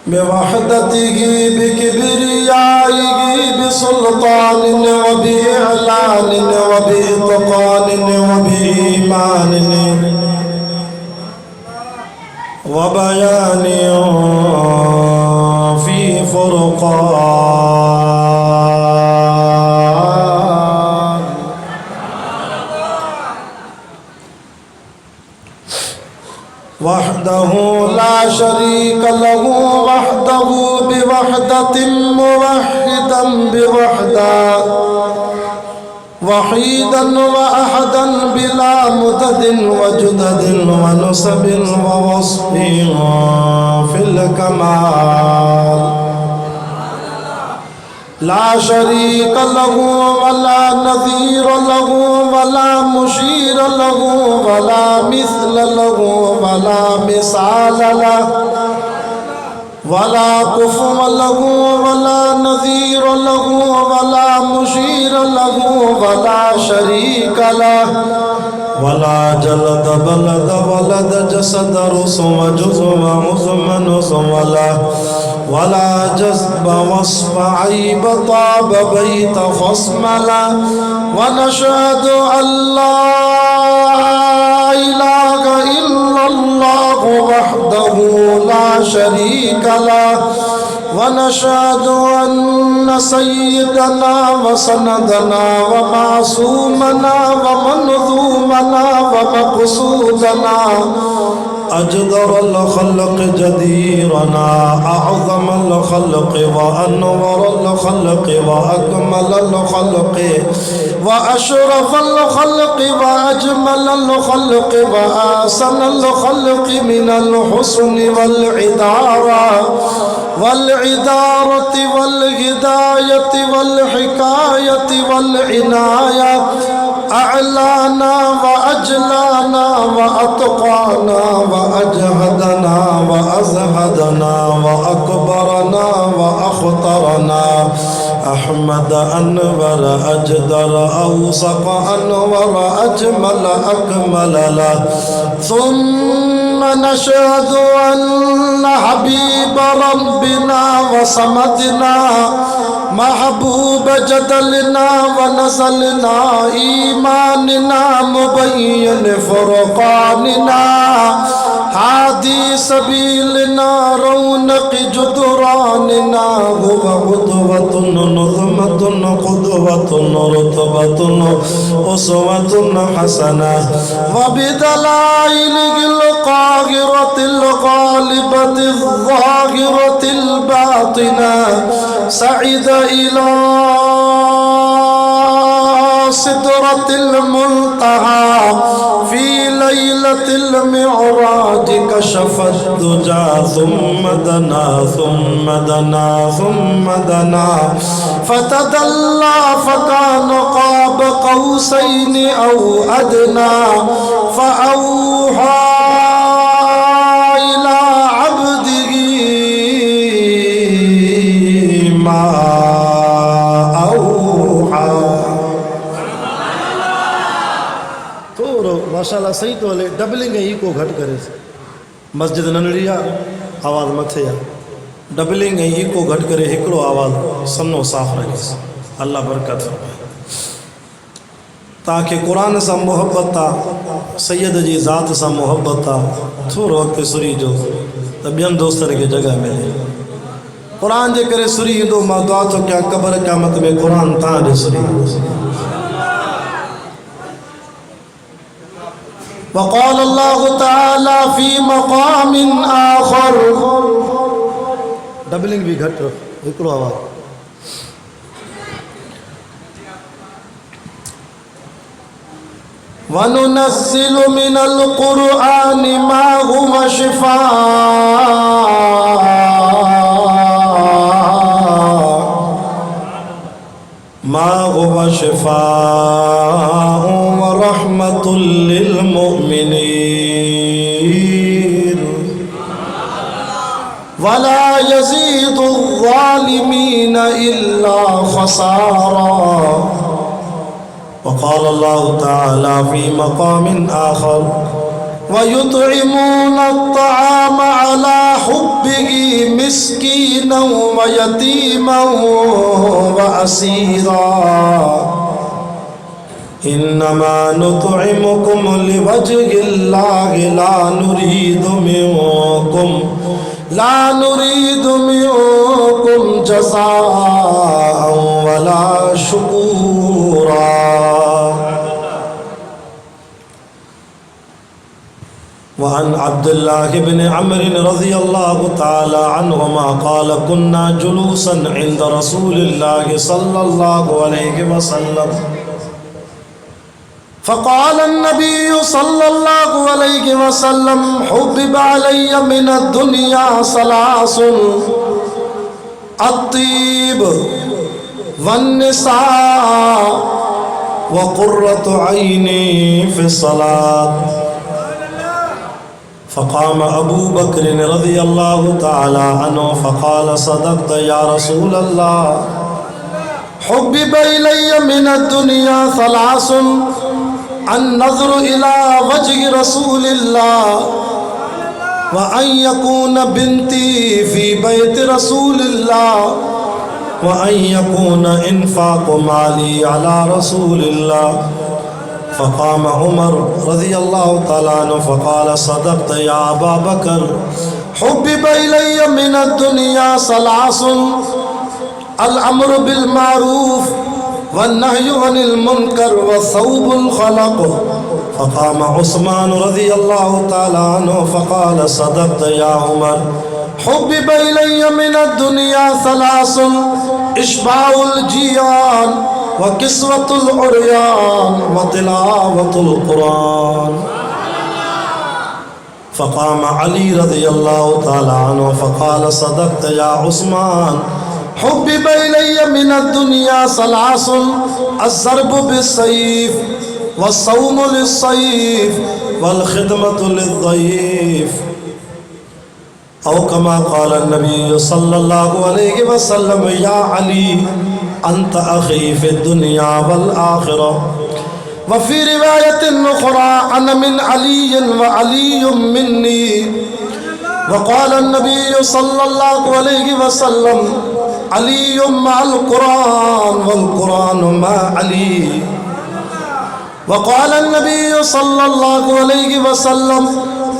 بوحدته بكبريائه بسلطان وبإعلان وبإتقان وبإيمان وبيان في فرقان وحده لا شريك له وحده بوحدة موحدا بوحدة وحيدا وأحدا بلا مدد وجدد ونسب ووصف في الكمال لا شريك له ولا نظير له ولا مشير له ولا مثل له ولا مثال له ولا كفوا له ولا نظير له ولا مشير له ولا شريك له ولا جلد بلد ولد جسد رسم جزم عظم نظم له ولا جذب وصف عيب طاب بيت خصم له ونشهد أن لا إله إلا الله وحده لا شريك له ونشهد أن سيدنا وسندنا ومعصومنا ومنظومنا ومقصودنا أجدر الخلق جديرنا أعظم الخلق وأنور الخلق وأكمل الخلق وأشرف الخلق وأجمل الخلق وأحسن الخلق من الحسن والعدارة والهداية والحكاية والعناية أعلانا وأجلانا وأتقانا وأجهدنا وأزهدنا وأكبرنا وأخطرنا أحمد أنور أجدر أوصق أنور أجمل أكمل له ثم نشهد أن حبيب ربنا وصمدنا محبوب جدلنا ونزلنا إيماننا مبين فرقاننا هادي سبيلنا رونق جدراننا هو قدوة نظمة قدوة رتبة أسوة حسنة وبدلائله القاهرة الغالبة الظاهرة الباطنة سعد إلى سدرة المنتهى في ليلة المعراج كشف الدجى ثم دنا ثم دنا ثم دنا فتدلى فكان قاب قوسين أو أدنى فأوحى إلى عبده ما माशाल्लाह सही तो हले डबलिंग ही को घट करे मस्जिद नंढड़ी आहे आवाज़ मथे आहे डबलिंग ही को घट करे हिकिड़ो आवाज़ सन्नो साफ़ रखे अल्लाह बरकत फरमाए तव्हांखे क़ुरान सां मोहब्बत आहे सैयद जी ज़ात सां मोहब्बत आहे थोरो वक़्तु सुरी जो त ॿियनि दोस्तनि खे जॻह मिले क़ुरान जे करे सुरी ईंदो मां दुआ थो कयां क़बर क़यामत में क़ुरान तव्हां ॾे सुरी وقال الله تعالى في مقام آخر डबलिंग भी घट हिकिड़ो आवाज़ وننزل من القرآن ما هو شفاء ورحمة للمؤمنين ولا يزيد الظالمين إلا خسارا وقال الله تعالى في مقام آخر ويطعمون الطعام على हुब्बिही मिस्कीना व यतीमा व असीरा इन्नमा नुतइमुकुम लिवजहिल्लाहि ला नुरीदु मिनकुम जज़ाअन वला शुकूरा। वअन अब्दुल्लाह इब्न अम्र रज़ियल्लाहु तआला अन्हुमा क़ाल कुन्ना जुलूसन इंद रसूलिल्लाहि सल्लल्लाहु अलैहि वसल्लम फ़क़ाल अन्नबी सल्लल्लाहु अलैहि वसल्लम हुब्बिब अलय्य मिनद दुनिया सलासुन अत्तीब वन्निसा व क़ुर्रतु ऐनी फ़िस्सलात। फ़क़ाम अबू बकर रज़ियल्लाहु तआला अन्हु फ़क़ाल सदक़त या रसूलल्लाह हुब्बिब इलय्य मिनद दुनिया सलासुन अन-नज़्रु इला वजहि रसूलिल्लाह व अन यकून बिन्ती फ़ी बैति रसूलिल्लाह व अन यकून इन्फ़ाक़ु माली अला रसूलिल्लाह। फ़क़ाम उमर रज़ियल्लाहु तआला अन्हु फ़क़ाल सदक़त या अबा बकर हुब्बिब इलय्य मिनद दुनिया सलासुन अल-अम्रु बिल मारूफ़ वन्नहयु अनिल मुनकर व सौबुल खलक़। फ़क़ाम उस्मान रज़ियल्लाहु तआला अन्हु फ़क़ाल सदक़त या उमर हुब्बिब इलय्य मिनद दुनिया सलासुन इश्बाउल जियान व किस्वतुल उर्यान व तिलावतुल कुरान। फ़क़ाम अली रज़ियल्लाहु तआला अन्हु फ़क़ाल सदक़त या उस्मान हुब्बिब इलय्य मिनद दुनिया सलासुन अज़्ज़रबु बिस्सैफ़ वस्सौमु लिस्सैफ़ वल खिदमतु लिज़्ज़ईफ़ औ कमा क़ाल नबी सल्लल्लाहु अलैहि वसल्लम या अली अंत अख़ी फ़िद दुनिया वल आख़िरा। व फ़ी रिवायतिन उख़रा अना मिन अलीय्यिन व अलीय्युम मिन्नी। व क़ाल नबी सल्लल्लाहु अलैहि वसल्लम अलीयुम मअल कुरान वल कुरानु मा अली। व क़ाल नबी सल्लल्लाहु अलैहि वसल्लम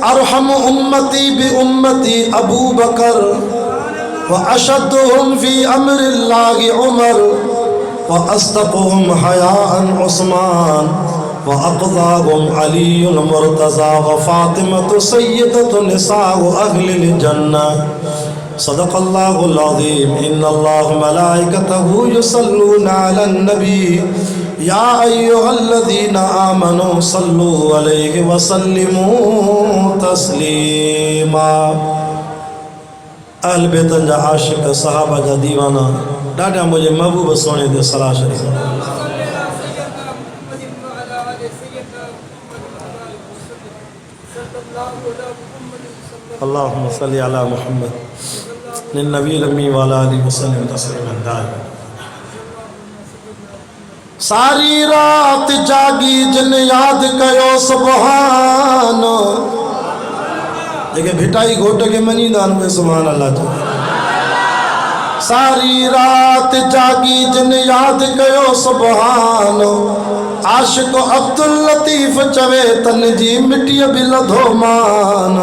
अरहम उम्मती बि उम्मती अबू बकर व अशद्दुहुम फ़ी अम्रिल्लाहि उमर व अस्दक़ुहुम हयाअन उस्मान व अक़ज़ाहुम अलीयुल मुर्तज़ा व फ़ातिमतु सय्यदतु निसाउ अहलिल जन्नह। सदक़ल्लाहुल अज़ीम। इन्नल्लाह मलाइकतहु युसल्लूना अलन नबी या अय्युहल्लज़ीना आमनू सल्लू अलैहि व सल्लिमू तस्लीमा। अहल बैतन जा आशिक़ सहाबा जा दीवाना ॾाढा मुंहिंजे महबूब सोने ते सलाह शरीफ़। अल्लाहुम्मा सल्लि अला मुहम्मद नबी अम्मी वाला आलिहि वसल्लम तस्लीमन दाइमा। सारी रात जागी जिन याद कयो सुबहान जेके भिटाई घोट के मञींदा आहिनि उहे सुभान अल्लाह जो। सारी रात जागी जिन याद कयो सुबहान आशिक़ अब्दुल लतीफ़ चवे तन जी मिटीअ बि लधो मान।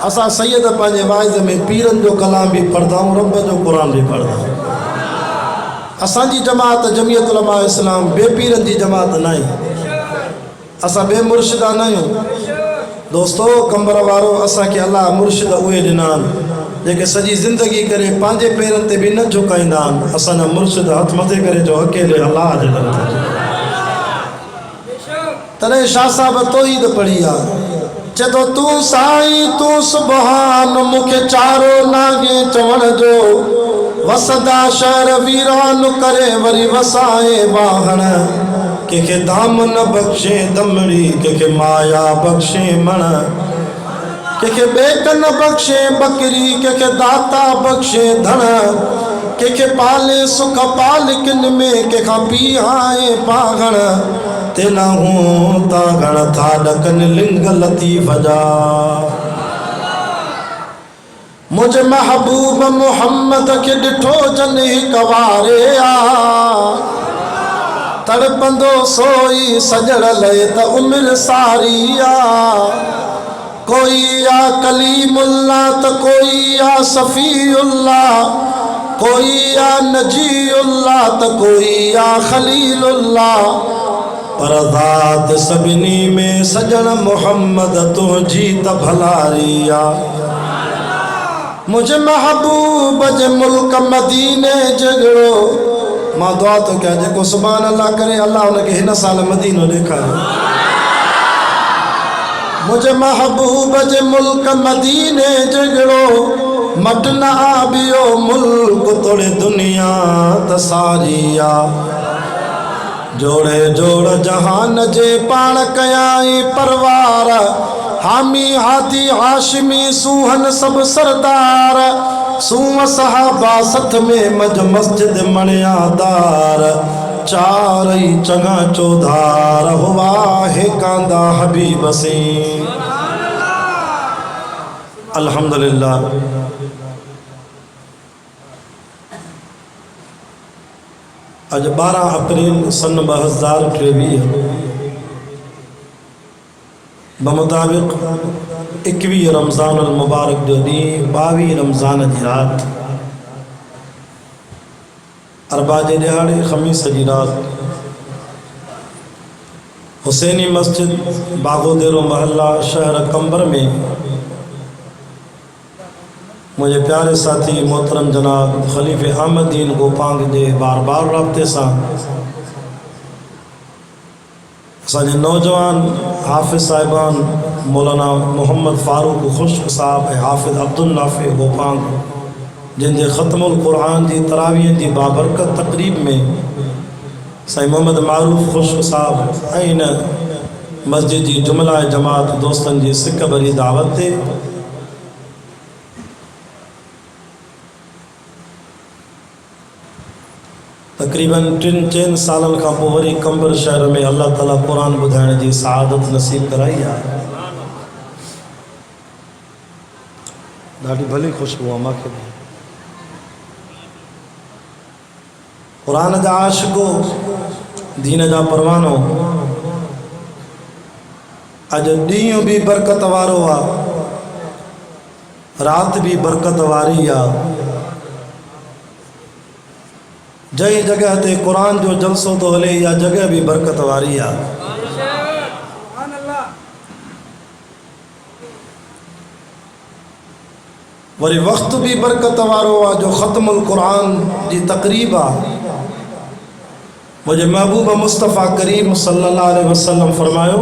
असां सैयद पंहिंजे वाइज़ में पीरनि जो कलाम भी पढ़ंदा आहियूं, रब जो क़ुरान भी पढ़ंदा आहियूं। असांजी जमात जमियत उलमा इस्लाम बेपीरनि जी जमात न आहे, असां बे मुर्शिदा न आहियूं। दोस्तो कमर वारो असांखे अल्लाह मुर्शिद उहे ॾिना आहिनि जेके सॼी ज़िंदगी करे पंहिंजे पेरनि ते बि न झुकाईंदा आहिनि। असांजा मुर्शिद हथ मथे करे जो अकेले अल्लाह जे दर ते। तॾहिं शाह साहब तौहीद पढ़ी आहे, चए थो तूं साईं तूं सुबहान मूंखे चारो नागे चवण जो वसदा शहर वीरान करे वरी वसाए वाहण। कंहिंखे धाम न बख़्शे दमड़ी कंहिंखे माया बख़्शे मण, कंहिंखे ॿेक न बख़्शे बकरी कंहिंखे दाता बख़्शे धण, कंहिंखे पाले सुख पालिकिन में कंहिंखां पीहाए पागण। तेना हूं ता गण था ॾकनि लिंग लतीफ़ जा। मुझे महबूब मोहम्मद के डिठो जन हिक वारे आ तड़पंदो सोई सजड़ लय त उम्र सारी आ कोई या कलीमुल्ला त कोई या सफीउल्ला कोई या नजीउल्ला त कोई या खलीलुल्ला पर ज़ात सभिनी में सजण मोहम्मद तुझी त भलारिया मुझे महबूब जे मुल्क मदीने जगड़ो मां दुआ तो क्या जेको सुभान अल्लाह करे अल्लाह उनके हिन साल मदीनो ॾेखारे मुझे महबूब जे मुल्क मदीने जगड़ो मट न आबियो मुल्क तोड़े दुनिया त सारिया जोड़े जोड़ जहान जे पाण कयाई परवार हामी हाथी हाशमी सूहन सब सरदार सूह सहाबा सथ में मज मस्जिद मणियादार चारई चंगा चौधार हुआ है कांदा हबीब से अल्हम्दुलिल्लाह। अज 12 अप्रैल सन 2023 बमुताबिक 21 रमज़ान अल मुबारक जो ॾींहुं 22 रमज़ान जी रात अरबा जे ॾियारे ख़मीस जी रात हुसैनी मस्जिद बागोदेरो महल्ला शहर कंबर में मुझे प्यारे साथी मोहतरम जनाब खलीफ़े अहमदीन गोपांग के बार बार राब्ते से असांजे नौजवान हाफ़िज़ साहिबान मौलाना मोहम्मद फ़ारूक खुश्क साहब हाफ़िज़ अब्दुल नाफ़े गोपांग जिनके ख़त्मुल क़ुरान की तरावीह की बाबरकत तकरीब में साईं मोहम्मद मारूफ खुश्क साहब इन मस्जिद की जुमला जमात दोस्तन की सिक भरी दावत थे तकरीबन 3-4 सालन का वरी कंबर शहर में अल्लाह ताला कुरान बुधाइण की सआदत नसीब कराई है। ॾाढी भली खुशबू आहे मूंखे कुरान जा आशिको दीन जा परवानो अज ॾींहुं भी बरकत वारो आहे रात भी बरकत वारी आहे जई जगह ते कुरान जो जलसो तो हले या जगह भी बरकत वारी आ वरी वक्त भी बरकत वारो आ जो ख़त्मुल कुरान जी तकरीब आ मुझे महबूब मुस्तफ़ा करीम सल्लल्लाहु अलैहि वसल्लम फरमायो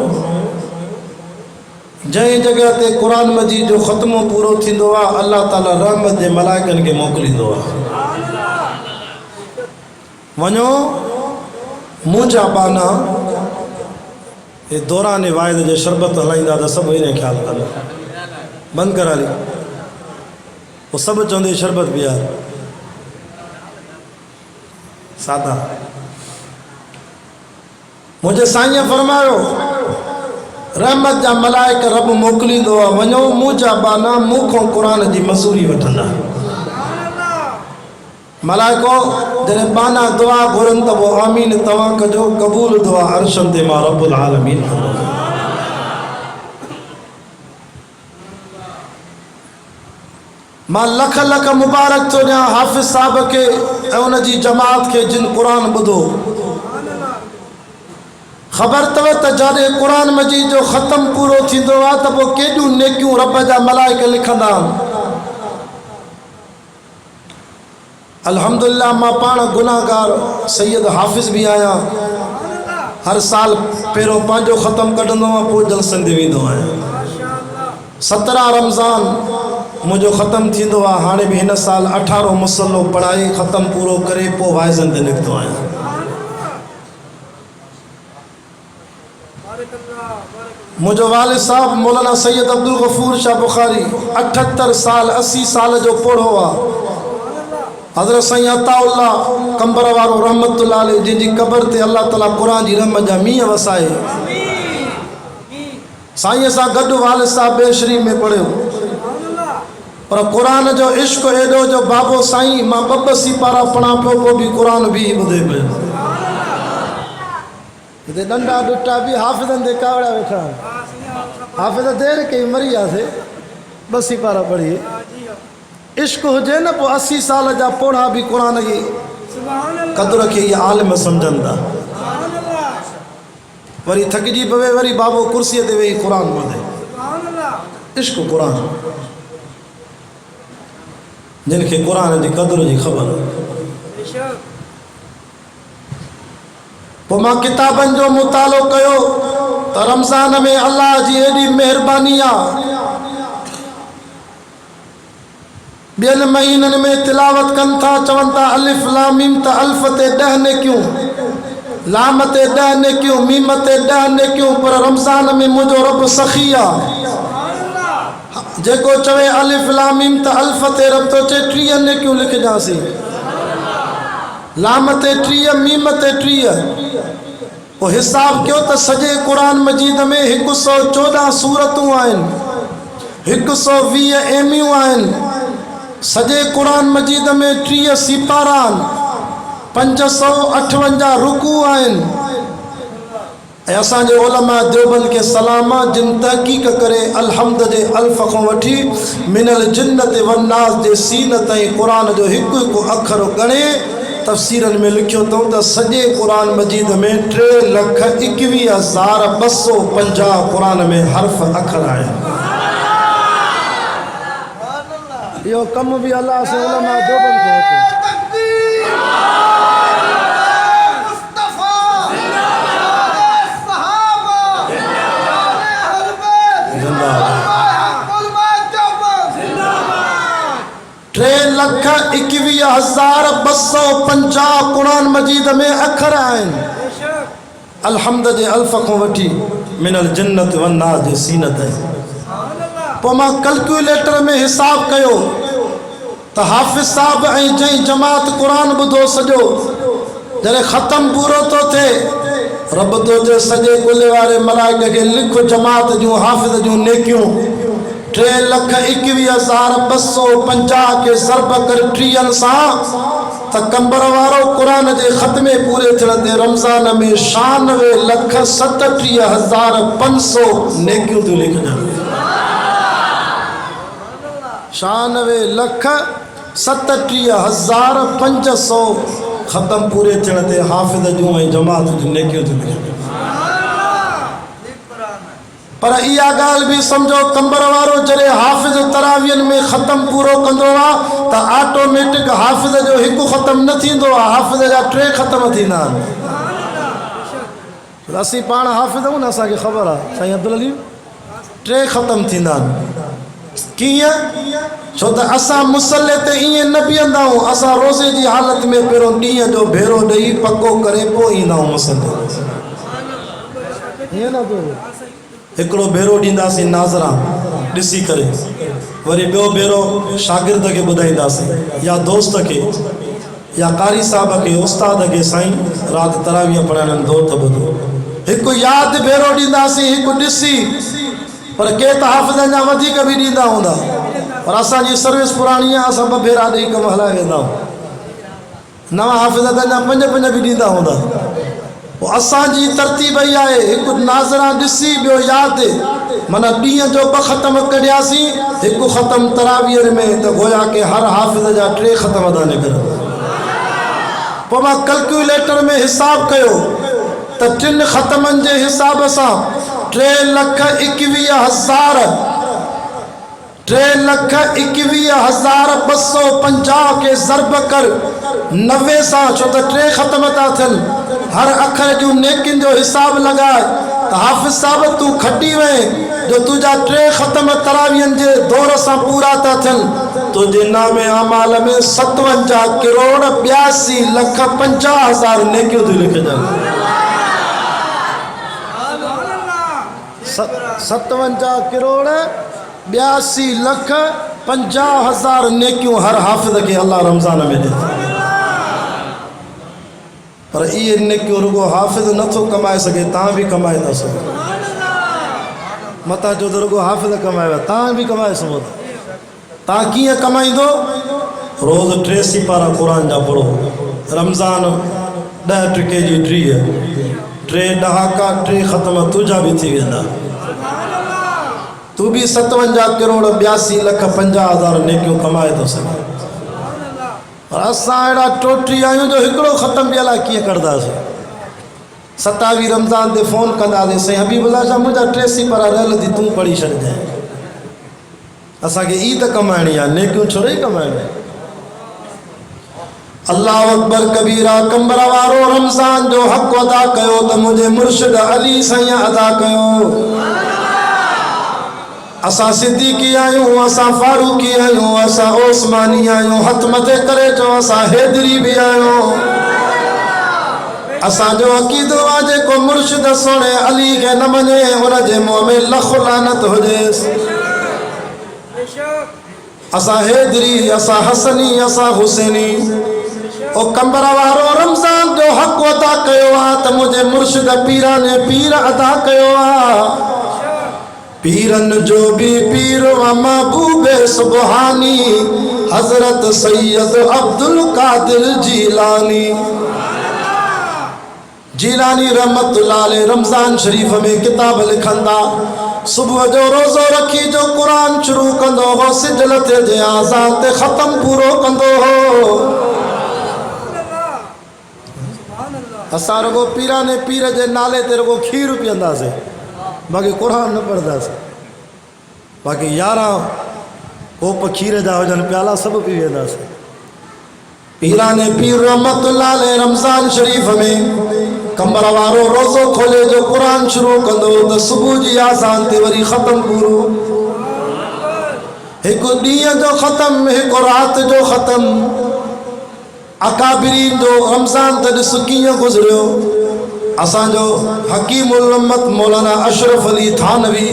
जई जगह ते कुरान मजीद जो ख़त्मो पूरो थींदो आ अल्लाह ताला रहमत जे मलाइकन के मोकिलींदो आ वनो मुंजा बाना ये दौरान वायद जो शरबत हलाइंदा तो सब इन ख्याल कर बंद करा ली वो सब चवंदे शरबत पिया सादा मुझे साईं फरमायो रहमत जा मलाइक रब मोकिलींदो आहे वञो मुंजा बाना मूंखों कुरान जी मसूरी वठंदा मलाइको जॾहिं बाना दुआ घुरनि त वो आमीन तव्हां कजो क़बूल दुआ अर्शन ते मां रब्बुल आलमीन मां लख लख मुबारक थो ॾियां हाफ़िज़ साहब के ऐं उन जी जमात के जिन कुरान ॿुधो ख़बर अथव त जॾहिं कुरान मजीद जो ख़त्म पूरो थींदो आहे त पोइ केॾियूं नेकियूं रब जा मलाइक लिखंदा आहिनि। अल्हम्दुलिल्लाह मां पाण गुनाहगार सैयद हाफ़िज़ भी आया हर साल पहिरों पंहिंजो ख़त्म कढंदो आहियां पोइ जलसन ते वेंदो आहियां 17 रमज़ान मुझो ख़त्म थींदो आहे हाणे भी हिन साल 18 मुसलो पढ़ाई ख़त्म पूरो करे पोइ वाइज़न ते निकितो आहियां। मुझो वालिद साहब मौलाना सैयद अब्दुल गफूर शाह बुखारी 78 साल 80 साल जो पढ़ो आहे हज़रत साईं अताउल्ला कंबर वारो रहमतुल्लाह अलैह जिनकी कबर ते अल्लाह ताला कुरान जी रहमत जा मींहं वसाए साईं सां गॾु वालिद साहब बे शरीफ़ में पढ़ियो पर कुरान जो इश्क एडो जो बाबो साईं मां बबसी पारा पढ़ा पियो पोइ बि कुरान बि ॿुधे पियो। हिते नंढा ॾुटा बि हाफ़िज़नि ते कावड़ा वेठा हाफ़िज़ देर कई मरी वियासीं बसी पारा पढ़ी। इश्क हुजे न पोइ 80 साल जा पोढ़ा बि कुरान जी क़दुर खे इहा आलिम सम्झनि था। वरी थकिजी पवे वरी बाबो कुर्सीअ ते वेही कुरान ॿुधे। इश्क कुरान जिन खे कुरान जी क़दुर जी ख़बर। पोइ मां किताबनि जो मुतालो कयो त रमज़ान में अल्लाह जी एॾी महिरबानी आहे। ॿियनि महीननि में तिलावत कनि था चवनि था अलिफ लाम मीम त अल्फ ते 10 नेकियूं, लाम ते 10 नेकियूं, मीम ते 10 नेकियूं, पर रमज़ान में मुंहिंजो रब सखी आहे। जेको चवे अलिफ लाम मीम त अल्फ ते रब तो चए 30 नेकियूं लिखजांसीं, लाम ते 30 मीम ते 30। पोइ हिसाब कयो त सॼे क़ुरान मजीद में 114 सूरतूं आहिनि, 120 एमियूं आहिनि। सॼे क़ुरान मजीद में 30 सिपारा आहिनि, 558 रुकू आहिनि। ऐं असांजे उलमा देवबंद खे सलाम आहे जिन तहक़ीक़ करे अलहम्द जे अल्फ खां वठी मिनल जिन्नत वन्नास जे सीन ताईं क़ुरान जो हिकु हिकु अखर ॻणे तफ़सीरनि में लिखियो अथऊं त सॼे क़ुरान मजीद में 3,21,250 क़ुरान में हर्फ़ अखर आहिनि। इहो कम बि अल्लाह से उलमा देवबंद को वठो। टे लख 21,250 क़ुरान मजीद में अखर आहिनि। अलहम्द जे अल्फ खां वठी मिनल जिन्नत वन्नास जे सीनत। पोइ मां कैलकुलेटर में हिसाब कयो त हाफ़िज़ साहब ऐं जंहिं जमात क़ुरान ॿुधो सॼो जॾहिं ख़तम पूरो थो थिए रब तो जे सॼे कुले वारे मलाइक खे लिख जमात जूं हाफ़िज़ जूं नेकियूं 3,21,250 के ज़रब कर 30 सां त कंबर वारो क़ुरान जे ख़त्मे पूरे थियण ते रमज़ान में 96,37,500 नेकियूं थियूं लिखजनि। 96,37,500 ख़त्म पूरे थियण ते हाफ़िज़ जूं ऐं जमात जूं नेकियूं थियूं लिखजनि। पर इहा ॻाल्हि बि सम्झो कंबर वारो जॾहिं हाफ़िज़ तरावियनि में ख़त्म पूरो कंदो आहे त ऑटोमेटिक हाफ़िज़ जो हिकु ख़त्म न थींदो आहे, हाफ़िज़ जा 3 ख़त्म थींदा आहिनि। असीं पाण हाफ़िज़ आहियूं न, असांखे ख़बर आहे साईं अब्दुल अली 3 ख़त्म थींदा आहिनि। कीअं? छो त असां मुसले ते ईअं न बीहंदा आहियूं, असां रोज़े जी हालत में पहिरियों ॾींहं जो भेरो ॾेई पको करे पोइ ईंदा आहियूं मुसले। ईअं न हिकिड़ो भेरो ॾींदासीं नाज़रा ॾिसी करे, वरी ॿियो भेरो शागिर्द खे ॿुधाईंदासीं या दोस्त खे या कारी साहब खे उस्ताद खे साईं राति तरावीह पढ़ाइण दो त ॿुधो। हिकु यादि भेरो ॾींदासीं, हिकु ॾिसी। पर के त हाफ़िज़नि जा वधीक बि ॾींदा हूंदा, पर असांजी सर्विस पुराणी आहे, असां 2 भेरा ॾेई कमु हलाए वेंदा आहियूं। नवां हाफ़िज़ जा 5 बि ॾींदा हूंदा। पोइ असांजी तरतीब इहा आहे, हिकु नाज़रा ॾिसी ॿियो यादि, माना ॾींहं जो 2 ख़त्म कढियासीं, हिकु ख़त्म तरावीह में, त गोया के हर हाफ़िज़ जा 3 ख़त्म था निकिरनि। पोइ मां कैलकुलेटर में हिसाब कयो त 3 ख़त्मनि जे हिसाब सां 3,21,250 के ज़रब कर 90 सां, छो त 3 ख़त्म था थियनि। हर अखर जूं नेकियुनि जो हिसाब लॻाए त हाफ़िज़ साहब तूं खटी वएं जो तुंहिंजा 3 ख़त्म तरावीहनि जे दौर सां पूरा था थियनि, तुंहिंजे नामे अमाल में 57,82,50,000 नेकियूं थियूं लिखजनि। 57,82,50,000 नेकियूं हर हाफ़िज़ खे अल्लाह रमज़ान में ॾे। पर इहे नेकियूं रुगो हाफ़िज़ नथो कमाए सघे, तव्हां बि कमाए था सघो। मतां चओ त रुगो हाफ़िज़ कमाए, तव्हां बि कमाए सघो था। ता कीअं कमाईंदो रोज़ 83 पारा क़ुरान जा पढ़ो रमज़ान 10 टके जी 3 ॾहाका 3 ख़त्म तुंहिंजा बि थी वेंदा तू भी 57 करोड़ 82 लख 50,000 नेकियूं कमाए तो सघे पर असां अहिड़ा टोटी आहियूं जो हिकिड़ो ख़त्म बि अलाए कीअं करदासीं 27 रमज़ान ते फ़ोन कंदासीं साईं हबीबुल्लाह शाह मुंहिंजा 83 पारा रहियल थी तूं पढ़ी छॾिजांइ असांखे ईद कमाइणी आहे नेकियूं छो रही कमाइणी अल्लाह अकबर कबीरा कंबर वारो रमज़ान जो हक़ अदा कयो त मुंहिंजे मुर्शिद अली साईं अदा कयो असां सिद्दीकी आहियूं असां फारूकी आहियूं असां ओस्मानी आहियूं हथ मथे करे चओ असां हैदरी भी आहियूं असांजो अक़ीदो आहे जेको मुर्शिद सोणे अली खे न मञे हुनजे मुंहं में लख लानत हुजेसि असां हैदरी असां हसनी असां हुसैनी ओ कंबर वारो रमज़ान जो हक़ अदा कयो आहे त मुंहिंजे मुर्शिद पीराने पीर अदा कयो आहे पीरन जो भी पीर व महबूब सुबहानी हजरत सैयद अब्दुल कादिर जीलानी रहमतुल्लाह अलैह रमज़ान शरीफ में किताब लिखंदा सुबह जो रोज़ो रखी जो कुरान शुरू कंदो हो सिजल ते जे आज़ाद ते ख़त्म पूरो कंदो हो असां रुगो पीराने पीर जे नाले ते रुगो खीर पीअंदासीं बाक़ी कुरान न पढ़ंदासीं बाक़ी 11 कोप खीर जा हुजनि प्याला सब पी वेंदासीं पीराने पीर रहमतुल्लाह अलैह रमज़ान शरीफ में कंबर वारो रोज़ो खोले जो कुरान शुरू कंदो त सुबह जी आज़ान ते वरी ख़त्म पूरो एक ॾींहं जो ख़त्म एक रात जो ख़त्म अकाबिरीन जो रमज़ान त ॾिस कीअं गुज़रियो असांजो हकीमुल उम्मत मौलाना अशरफ अली थानवी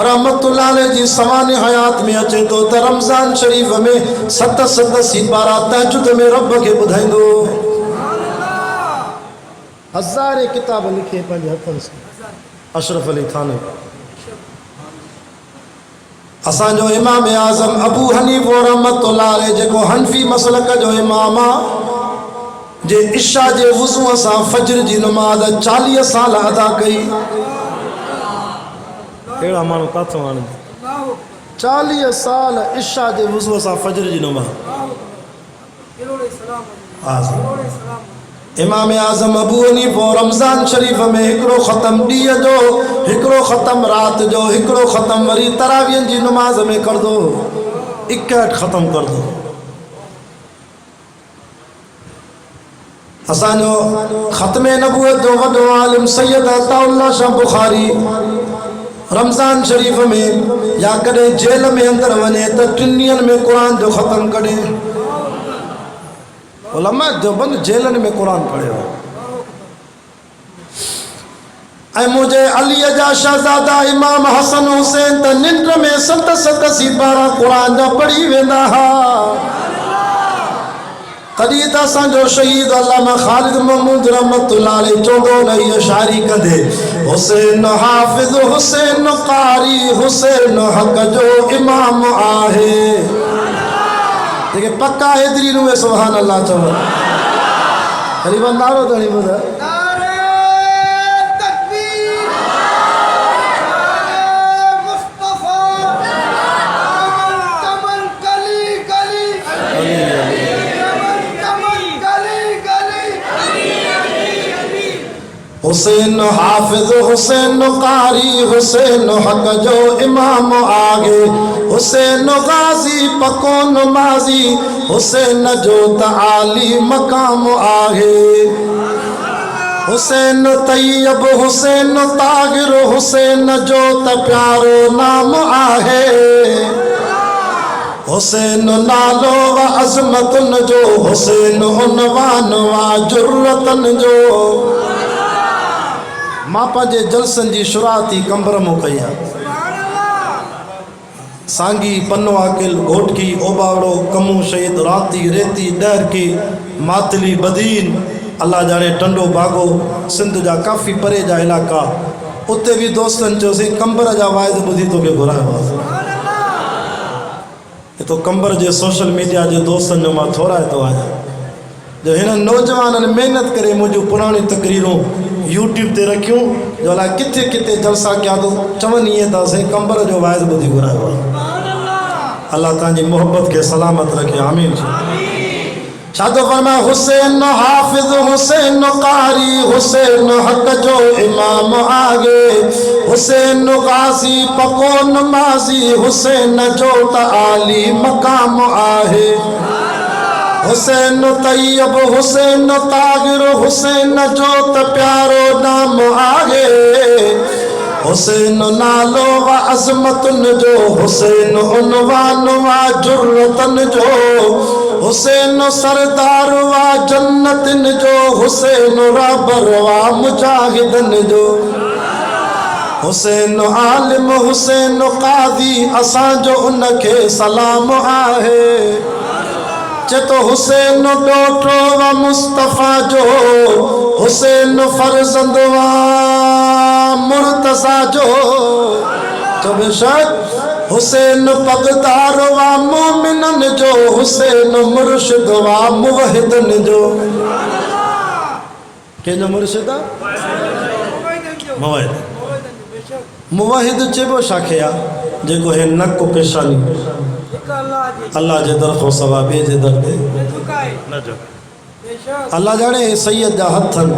रहमतुल्लाह अलैह जी सवाने हयात में अचे तो त रमज़ान शरीफ में 7 पारा तहज्जुद में रब के ॿुधाईंदो हज़ारे किताब लिखे पंहिंजे हथनि से अशरफ अली थानवी असांजो इमाम आज़म अबू हनीफ़ा रहमतुल्लाह अलैह जेको हनफी मसलक जो इमाम आहे जे इशा जे वुज़ू सां फजर जी नमाज 40 साल अदा कई अहिड़ा माण्हू किथां आहिनि 40 साल इशा जे वुज़ू सां फजर जी नमाज इमाम आज़म अबू हनीफ़ा रमज़ान शरीफ में हिकिड़ो ख़त्म ॾींहं जो हिकिड़ो ख़त्म रात जो हिकिड़ो ख़त्म वरी तरावीह जी नमाज में कर दो 61 ख़त्म कर दो असांजो ख़त्मे नबूवत जो वॾो आलिम सैयद अताउल्लाह शाह बुखारी रमज़ान शरीफ में या कॾहिं जेल में अंदर वञे त 3 ॾींहंनि में क़ुरान जो ख़त्म कढे उलमा देवबंद जेलन में कुरान पढ़ियो ऐं मुझे अली जा शहजादा इमाम हसन हुसैन त निंड में 7 सिपारा कुरान जा पढ़ी वेंदा हा तॾहिं त असांजो शहीद अल्लामा ख़ालिद महमूद रहमतुल्लाह अलैह चवंदो न इहो शाइरी कंदे हुसैन हाफ़िज़ हुसैन कारी हुसैन हक़ जो इमाम आहे जेके पक्का हैदरी नुए सुभान अल्लाह चवो ग़रीबन नारो त नहीं ॿुधा हुसैन हाफिज हुसैन कारी हुसैन हक़ जो इमाम आगे हुसैन गाजी पको नमाजी हुसैन जो त आली मकाम आहे हुसैन तैयब हुसैन ताहिर हुसैन जो त प्यारो नाम आहे हुसैन नालो व अज़मतन जो हुसैन उनवान व जुर्रतन जो मां पंहिंजे जलसन जी शुरुआती कंबर मूं कई आहे सांगी पन्नो आकिल घोटकी ओबावड़ो कमू शहीद राती रेती डहरकी मातली बदीन अल्लाह जाने टंडो बागो सिंध जा काफ़ी परे जा इलाइक़ा उते भी दोस्तनि चयोसीं कंबर जा वाइद ॿुधी तोखे घुरायो आहे ये तो कंबर जे सोशल मीडिया जे दोस्तन जो मां थोड़ा तो आया जो इन नौजवान मेहनत करे मुझे पुरानी तकरीरों यूट्यूब ते रखियूं जो अला किथे किथे जलसा क्या तो चवन ये था से कंबर जो वाइज बुधी घुरायो अल्लाह तांजी मोहब्बत के सलामत रखे आमीन शादो फरमा हुसैन हाफिज हुसैन कारी हुसैन हक जो इमाम आगे हुसैन गाजी पको नमाजी हुसैन जो त आली मकाम आहे हुसैन तैयब हुसैन तागिर हुसैन जो त प्यारो नाम आगे हुसैन नालो व अजमतन जो हुसैन उनवान व जुर्रतन जो हुसैन सरदार व जन्नतन जो हुसैन रबर व मुजाहिदन जो हुसैन आलिम हुसैन कादी असां जो उनके सलाम आहे चतो हुसैन डोटो व मुस्तफा जो हुसैन फरजंद व मुर्तजा जो तो बेशक हुसैन पगदार व मोमिनन जो हुसैन मुर्शिद व मुवहिदन जो के जो मुर्शिद मुवहिद मुवहिद चेबो शाखिया जेको है नक को पेशानी अल्लाह जे दर खो सवाबे जे दर ते न जो अल्लाह जाने सैयद जा हथन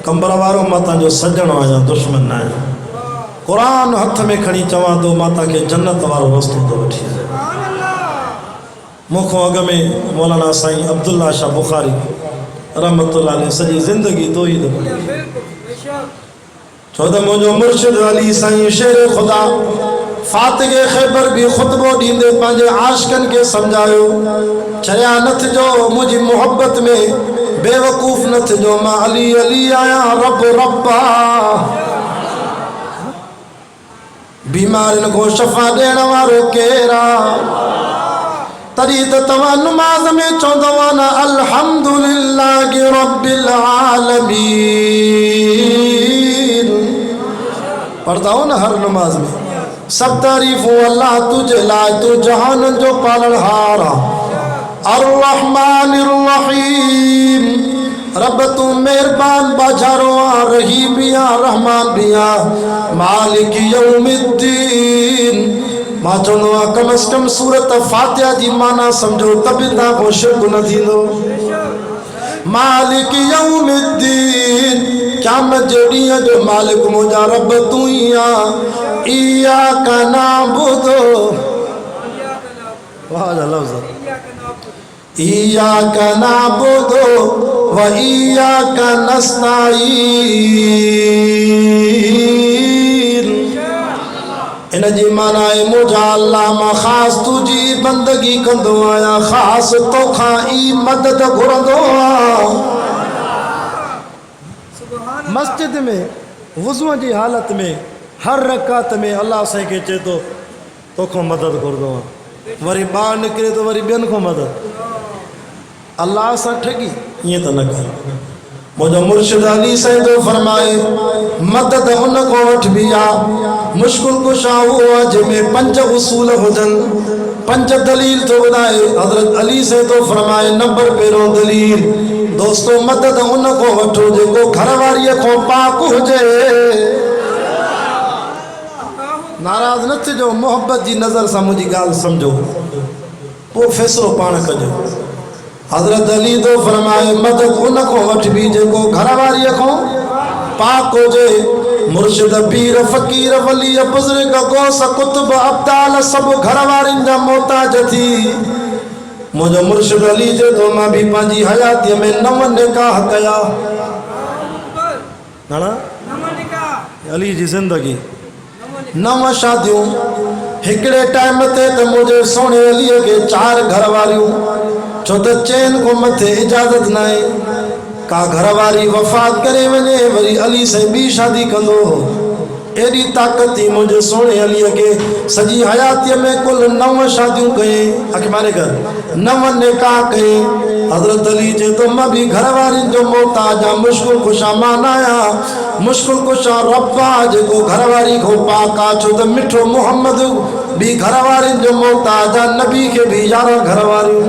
कंबर वारो माता जो सजण आया दुश्मन ना कुरान हथ में खणी चवा तो माता के जन्नत वारो रस्तो तो वठी मुखो अग में मौलाना साईं अब्दुल्ला शाह बुखारी रहमतुल्लाह अलैह सजी जिंदगी तो ही चौदह मुझो मुर्शिद अली साईं शेर खुदा फातिगे खैबर भी खुतबो दींदे पांजे आशिकन के समझायो चरिया नथ जो मुझी मोहब्बत में बेवकूफ नथ जो मां अली अली आया रब रब्बा बीमारन को शफा देण वारो केरा तरी त तवा नमाज में चौदवा ना अल्हम्दुलिल्लाह रब्बिल आलमीन पढ़ता हो ना हर नमाज में सब तारीफो अल्लाह तुझे लाए तू जहान जो पालनहार अर्रहमानिर रहीम रब तू मेहरबान बाजारो रहीम बिया रहमान बिया मालिक यौमिद्दीन मां चवंदो आहे कम से कम सूरत फातिहा जी माना समझो तभी तव्हां को शिरक न थींदो मालिक यौमिद्दीन क़यामत जे ॾींहं जो मालिक मुंहिंजा रब तू ही आ इय्याका नअबुदु वाह लफ़्ज़ इय्याका नअबुदु व इय्याका नस्ताईन इन जी माना है मुझा अल्लाह मां ख़ासि तुंहिंजी बंदगी कंदो आहियां ख़ासि तोखां ई मदद घुरंदो आहियां मस्जिद में वुज़ू जी हालत में हर रकात में अल्लाह साईं के चे तो तोखो मदद घुरंदो आहियां वरी ॿाहिरि निकिरे तो वरी ॿियनि खां मदद अल्लाह सां ठगी ईअं त न कर मुझो मुर्शिद अली साईं तो फरमाए मदद उन को वठबी आ मुश्किल कुशा हुआ जंहिंमें 5 उसूल हुजनि 5 दलील तो ॿुधाए हज़रत अली साईं तो फरमाए नंबर पहिरों दलील दोस्तों मदद उन को वठो जेको घरवारीअ खां पाक हुजे नाराज़ न थिजो मोहब्बत जी नज़र सां मुंहिंजी ॻाल्हि सम्झो पोइ फ़ैसिलो पाण कजो हज़रत अली तो फरमाए मदद उन को वठबी जेको घरवारीअ खां पाक हुजे मुर्शिद पीर फ़कीर वली बुज़ुर्ग गौस कुतुब अब्दाल सब घरवारिन जा मोहताज थी मुझो मुर्शिद अली जे तो मां भी पंहिंजी हयातीअ में 9 निकाह कया ना अली जी ज़िंदगी 9 शादियूं हिकिड़े टाइम ते त मुझे सोने अलीअ के 4 घरवारियूं छो त चैन को मथे इजाज़त न आहे का घरवारी वफ़ात करे वञे वरी अली से ॿी शादी कंदो एडी ताकत थी मुझे सोने अलीअ के सजी हयातीअ में कुल 9 शादियूं कयईं अख मारे कर 9 निकाह कयईं हज़रत अली जे तो मां भी घरवारिन जो मोहताज आ मुश्किल कुशा मानाया मुश्किल कुशा रब्बा जेको घरवारी को पाक आ छो त मिठो मोहम्मद भी घर वारिन जो मोहताज आ नबी के भी 11 घर वारियूं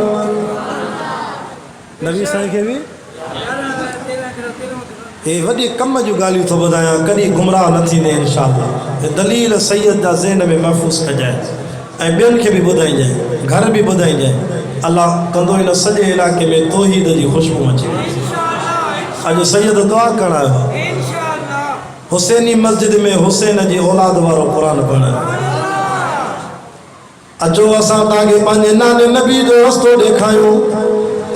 नबी साईं के भी ये वॾी कम जूं ॻाल्हियूं थो ॿुधायां कॾहिं गुमराह न थींदे इंशाअल्लाह। ये दलील सैयद जा ज़हन में महफ़ूज़ कजाए ऐं ॿियनि खे बि ॿुधाइजांइ घर बि ॿुधाइजांइ अल्लाह कंदो हिन सॼे इलाइक़े में तौहीद जी ख़ुशबू अचे। अॼु सैयद दुआ करण आयो आहे हुसैनी मस्जिद में हुसैन जी औलाद वारो क़ुरान पढ़ण। अचो असां तव्हांखे पंहिंजे नाने नबी जो रस्तो ॾेखारियूं।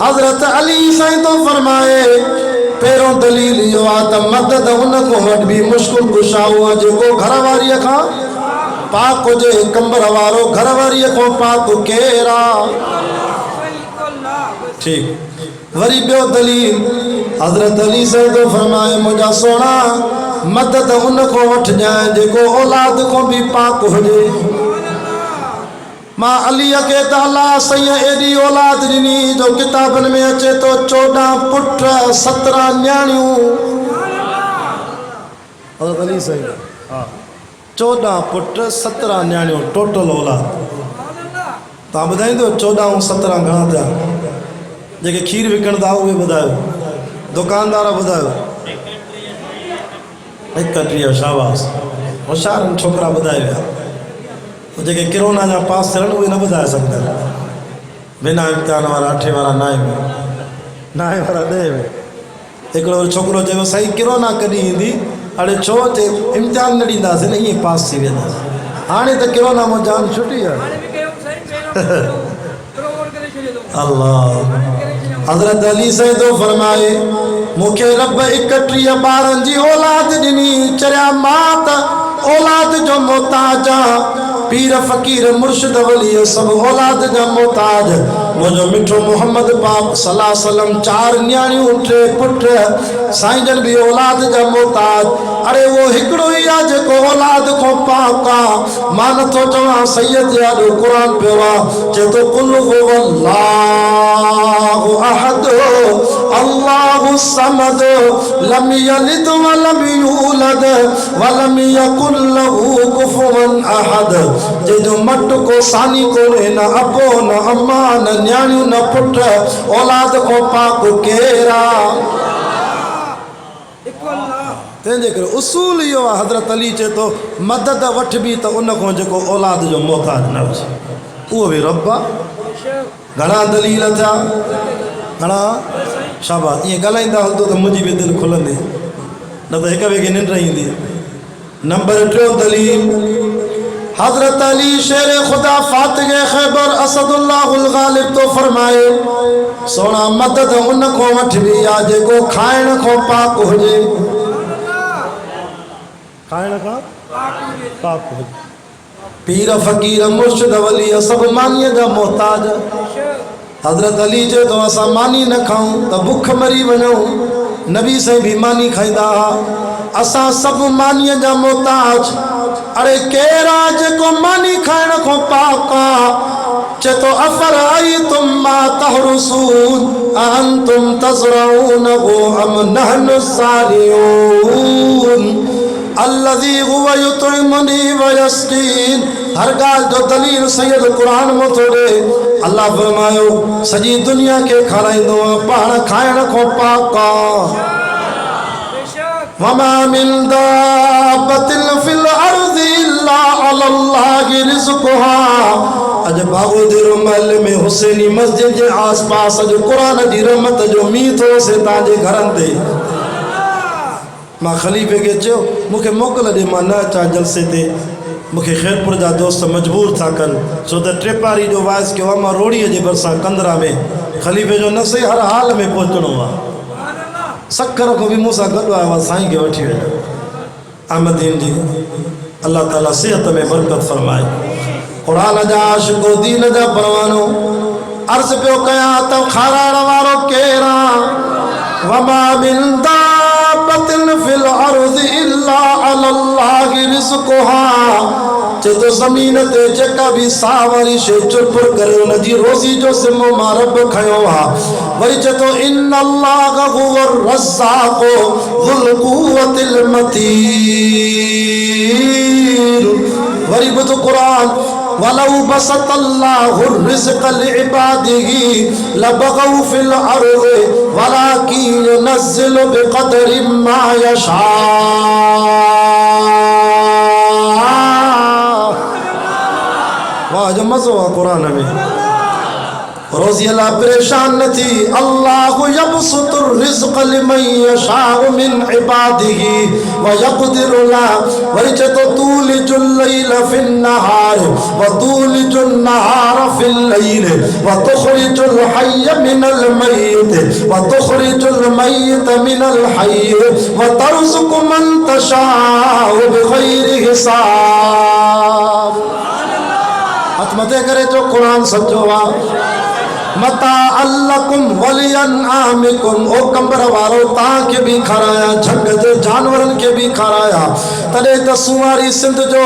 हज़रत अली साईं तो फरमाए पहिरों दलील इहो आहे त मदद उन खां वटि बि मुश्किल कुशा हुआ जेको घर वारीअ खां पाक हुजे। कंबर वारो घर वारीअ खां पाक केरु आहे? ठीक वरी ॿियो दलील हज़रत अली साईं तो फरमाए मुंहिंजा सोना मदद उन खां वठिजांइ जेको औलाद खां बि पाक हुजे। मां अलीअ खे त अल्लाह साईं एॾी औलाद ॾिनी जो किताबनि में अचे तो 14 पुट 17 न्याणियूं। हज़रत अली साईं हा 14 पुट 17 न्याणियूं टोटल औलाद। तव्हां ॿुधाईंदो 14 ऐं 17 घणा थिया? जेके खीर विकिणंदा उहे ॿुधायो, दुकानदार ॿुधायो। 31 शाबाश होशियारनि छोकिरा ॿुधाए विया। जेके किरोना जा पास थियनि उहे न ॿुधाए सघंदा बिना इम्तिहान वारा 8 वारा 9 वारा 10 में। हिकिड़ो छोकिरो चयो साईं किरोना कॾहिं ईंदी? अड़े छो चए इम्तिहान न ॾींदासीं न ईअं पास थी वेंदासीं। हाणे त किरोना मां जान छुटी आहे। अल्लाह हज़रत अली साईं तो फरमाए मूंखे रब 31 ॿारनि जी औलाद ॾिनी। चरिया मां त औलाद जो मोहताज आहियां। पीर फ़कीर मुर्शिद वली सब औलाद जा मोहताज। मुझो मिठो मोहम्मद पाक सल्लल्लाहु अलैहि वसल्लम 4 न्याणियूं 3 पुट साईं जन भी औलाद जा मोहताज। अरे वो हिकिड़ो ही आहे जेको औलाद को पाक आहे। मां नथो चवां सैयद यादो क़ुरान पियो आहे चए तो कुल हुवल्लाहु अहद अल्लाहु समद लम यलिद व लम यूलद व लम यकुल लहू कुफुवन अहद। जे जो मट को सानी कोने न अबो न अम्मा न न्याणियूं न पुट औलाद को पाक केरा। तंहिंजे करे उसूल इहो आहे। हज़रत अली चए तो मदद वठ बि त उन खां जेको औलाद जो मोहताज न हुजे उहो बि रब आहे। घणा दलील थिया घणा शाबाश। ईअं ॻाल्हाईंदा हलंदो त मुंहिंजी बि दिलि खुलंदी न त हिक ॿिए खे निंड ईंदी। नंबर 3 दलील हज़रत अली शेर खुदा फातिह खैबर असदुल्लाहुल गालिब तो फरमाए सोना मदद उन खां वठ बि आहे जेको खाइण खां पाक हुजे। खाइण खां पाक हुजे। पीर फ़कीर मुर्शिद वली सब मानीअ जा मोहताज। हज़रत अली चए तो असां मानी न खाऊं त बुख मरी वञूं। नबी साईं भी मानी खाईंदा हुआ। असां सब मानीअ जा मोहताज। अरे केरा जेको मानी खाइण खां पाक आहे। चए तो अफर आई तुम मा तहरुसून अंतुम तज़रऊन वो अम नहनु सारियून अल्लज़ी हुवा युतइमुनी व यस्कीन। हर ॻाल्हि जो दलील सैयद क़ुरान में थो ॾे। अल्लाह फरमायो सॼी दुनिया खे खाराईंदो आहे पाण खाइण खां पाक आहे। वमा मिन दाब्बतिन फिल अर्ज़ि इल्ला अलल्लाहि रिज़्क़ुहा। अॼु बागोदर महल में हुसैनी मस्जिद जे आस पास अॼु क़ुरान जी रहमत जो मींहुं थो अचे तव्हांजे घरनि ते। मां ख़लीफ़े खे चयो मूंखे मोकल ॾे मां न अचां जलसे ते। मूंखे ख़ैरपुर जा दोस्त मजबूर था कनि छो त टेपारी जो वाइस कयो आहे मां रोड़ीअ जे भरिसां कंदरा में ख़लीफ़े जो न सही हर हाल में पहुचणो आहे। सखर को भी मूंसां गॾु आयो आहे साईं खे वठी वञो। अहमदीन जी अल्लाह ताला सेहत में बरकत फरमाए। क़ुरान जा आशिक़ो दीन जा परवानो अर्ज़ पियो कयां त खाराइण वारो केरु आहे। वमा मिन दाब्बतिन फिल अर्ज़ि इल्ला अलल्लाहि रिज़्क़ुहा। चए तो ज़मीन ते जेका भी साह वारी शइ चुरपुर करे उन जी रोज़ी जो ज़िम्मो मां रब खयो आहे। वरी चए तो इन्नल्लाह हुवर रज़्ज़ाक़ु ज़ुल क़ुव्वतिल मतीन। वरी ॿुध क़ुरान वलौ बसतल्लाहु रिज़्क़ लिइबादिही लबगौ फिल अर्ज़ि वलाकिन युनज़्ज़िलु बिक़दरि मा यशा। वाह जो मज़ो आहे कुरान में। रोज़ी अल्लाह परेशान न थी। अल्लाहु यबसुतुर रिज़्क़ लिमन यशाउ मिन इबादिही व यक़दिरु लहु वरी चतो तूलिजुल लैल फिन नहार व तूलिजुन नहार फिल लैल व तुख़रिजुल हय्य मिनल मय्यित व तुख़रिजुल मय्यित मिनल हय्य व तर्ज़ुक़ु मन तशाउ बिग़ैरि हिसाब। हथ मथे करे जो कुरान सचो आहे। मता अल्लकुम वलियन आमिकुम ओ कंबर वारो तव्हांखे बि खाराया, झंग जे जानवरनि खे बि खाराया। तॾहिं त सुवारी सिंध जो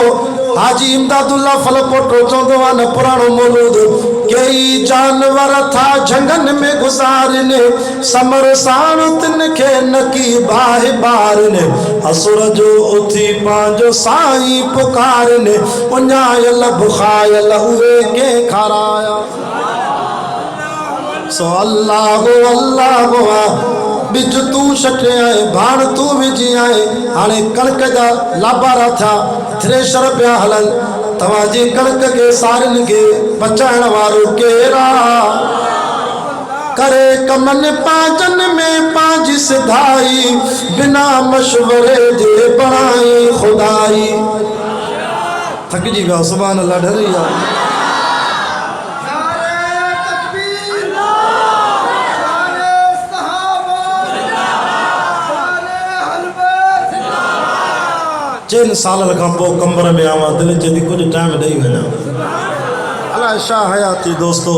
हाजी इमदादुल्ला फलपोटो चवंदो आहे न पुराणो मौलूद, कई जानवर था झंगनि में गुज़ारिनि समर साण तिन खे नकी बाहि बारिनि असुर जो उथी पंहिंजो साईं पुकारिनि उञायल बुखायल उहे के खाराया। सो अल्लाह अल्लाह बिज तू छटे आए भाण तू विझी आए। हाणे कणक जा लाबारा था थ्रेशर पिया हलन तव्हांजी कणक के सारिन के बचाइण वारो केरा करे कमन पांचन में पांच सिधाई बिना मशवरे जे बणाई खुदाई। थकजी विया सुभान अल्लाह डरी विया। चइन सालन खां पोइ कमर में आवां दिलि चई कुछ टाइम ॾेई वञा। अलाए छा हयाती दोस्तो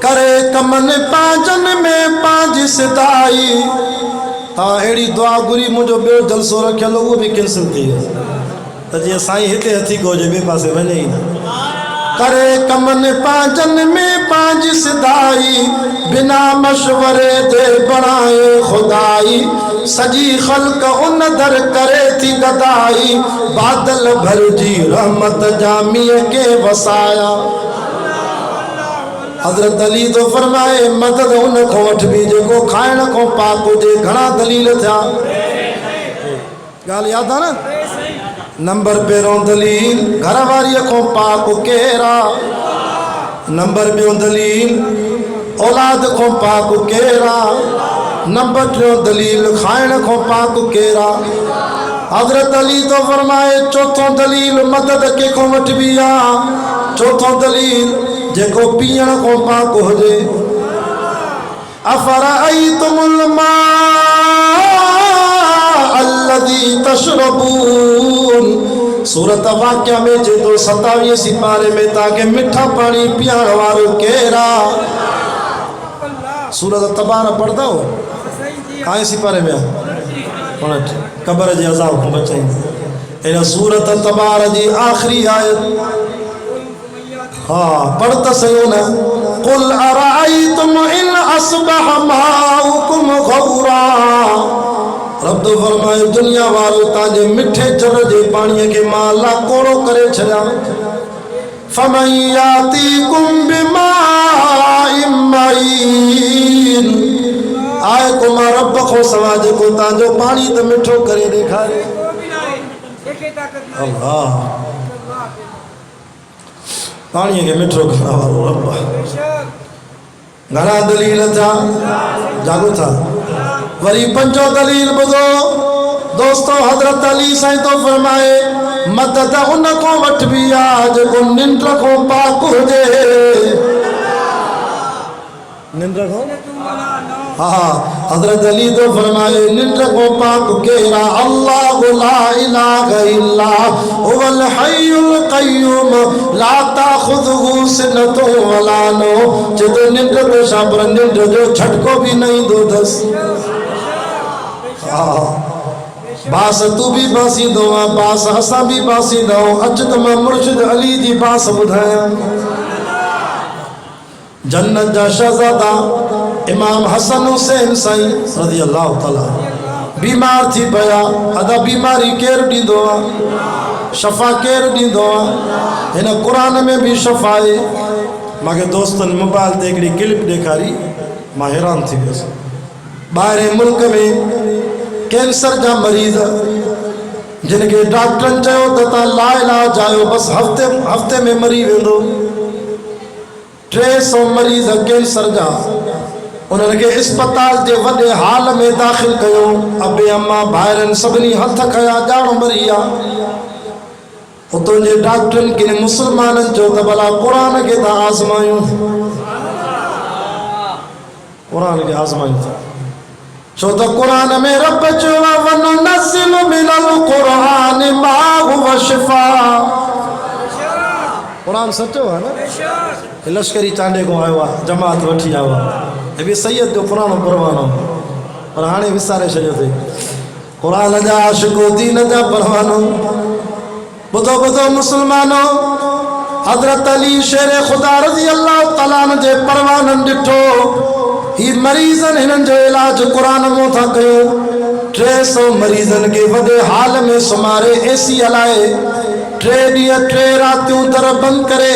करे कमन पांचन में पांच सिधाई। तव्हां अहिड़ी दुआ घुरी मुंहिंजो ॿियो जलसो रखियल उहो बि कैंसिल थी वियो त जीअं साईं हिते हथी को हुजे ॿिए पासे वञे ई न। करे कमन पांचन में पांच सिधाई बिना मशवरे दे बणाए खुदाई सजी खल्क उन दर करे थी गदाई बादल भर जी रहमत जामिया के वसाया। हज़रत अली तो फरमाए मदद उन को वठबी जेको खाइण को पाक हुजे। घणा दलील थिया ॻाल्हि यादि आहे न। नंबर पहिरों दलील घर वारीअ को पाक केरा। नंबर ॿियो दलील औलाद को पाक केरा। नंबर टियों दलील खाइण को पाक केरा। हज़रत अली तो फरमाए चौथों दलील मदद के को वठबी आहे। चौथों दलील जेको पीअण को पाक हुजे। अफराइतुमुल माअ अल्लज़ी तशरबून सूरत वाक़िया में जेको 27 सिपारे में ताके मिठा पानी पीअण वारो केरा। सूरत तबारा पढ़ंदा हो काए सिपारे में कबर जे अज़ाब को बचाईंदी। इन सूरत तबारा जी आखिरी आयत हाँ पढ़ता सही हो ना। कुल अराइतुम इन अस्बह माउकुम गौरा। रब तो फरमाए दुनिया वालो ताजे मिठे चर जे पानी के माला कोड़ो करे छड़ा। फमन यातीकुम बिमाइन मईन आए को मां रब को सवा जेको ताजो पानी त मिठो करे ॾेखारे। अल्लाह पानी के मिठो करण वारो रब। घणा दलील था जागो था। वरी पंजो दलील ॿुधो दोस्तों। हज़रत अली साईं तो फरमाए मदद उन को वठबी आहे जेको निंड को पाक हुजे। निंड को हाँ हज़रत अली तो फरमाए निंड को पाक केरा। अल्लाह ला इलाहा इल्ला हुवल हय्युल क़य्यूम ला ताख़ुज़ुहु सिनतुन वला नौम। जदो निंड तो शाबर निंड जो झटको भी नहीं दो दस। बास तू भी बासी दो बास असा भी बासी दो। अच तो मैं मुर्शिद अली जी बास बुधाया। जन्नत जा शहजादा इमाम हसन हुसैन साईं रज़ी अल्लाह ताला बीमार थी पया। अदा बीमारी केर ॾींदो आहे। शफ़ा केरु ॾींदो आहे? हिन क़ुरान में भी शफ़ा आहे। मूंखे दोस्तनि मोबाइल ते हिकिड़ी क्लिप ॾेखारी, मां हैरान थी वियुसि। ॿाहिरि मुल्क में कैंसर जा मरीज़ जिनके डॉक्टरनि चयो त तव्हां लाइलाज आहियो, बसि हफ़्ते में मरी वेंदो। 300 मरीज़ कैंसर जा, उन्हनि खे अस्पताल जे वॾे हाल में दाख़िल कयो। अबे अम्मा भाइरनि सभिनी हथ खया, ॼाण मरी विया। उतां जे डॉक्टरनि किन मुसलमाननि चयो त भला क़ुरान खे था आज़मायूं, क़ुरान खे आज़मायूं था। छो त क़ुरान में रब चयो वनुनज़्ज़िलु मिनल क़ुरानि मा हुव शिफ़ा। क़ुरान सचो आहे न? लश्करी चांडे को आयो आहे, जमात वठी आयो आहे। हे बि सैयद जो पुराणो परवानो, पर हाणे विसारे छॾियो अथई। क़ुरान जा आशिक़ो, दीन जा परवानो। ॿुधो ॿुधो मुसलमानो, हज़रत अली शेर ख़ुदा रज़ी अल्लाह तआला अन्हु जे परवाननि ॾिठो ही मरीज़नि हिननि जो इलाज क़ुरान मां था कयो। 300 मरीज़नि खे वॾे हाल में सुमारे एसी हलाए 3 ॾींहं 3 रातियूं दर बंदि करे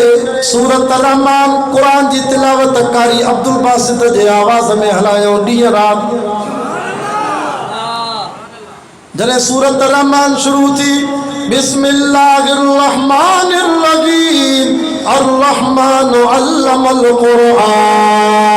सूरत रहमान क़ुरान जी तिलावत कारी अब्दुल बासित जे आवाज़ में हलायो ॾींहं राति। जॾहिं सूरत रहमान शुरू थी, बिस्मिल्लाहिर रहमानिर रहीम, अर्रहमानु अल्लमल क़ुरआन,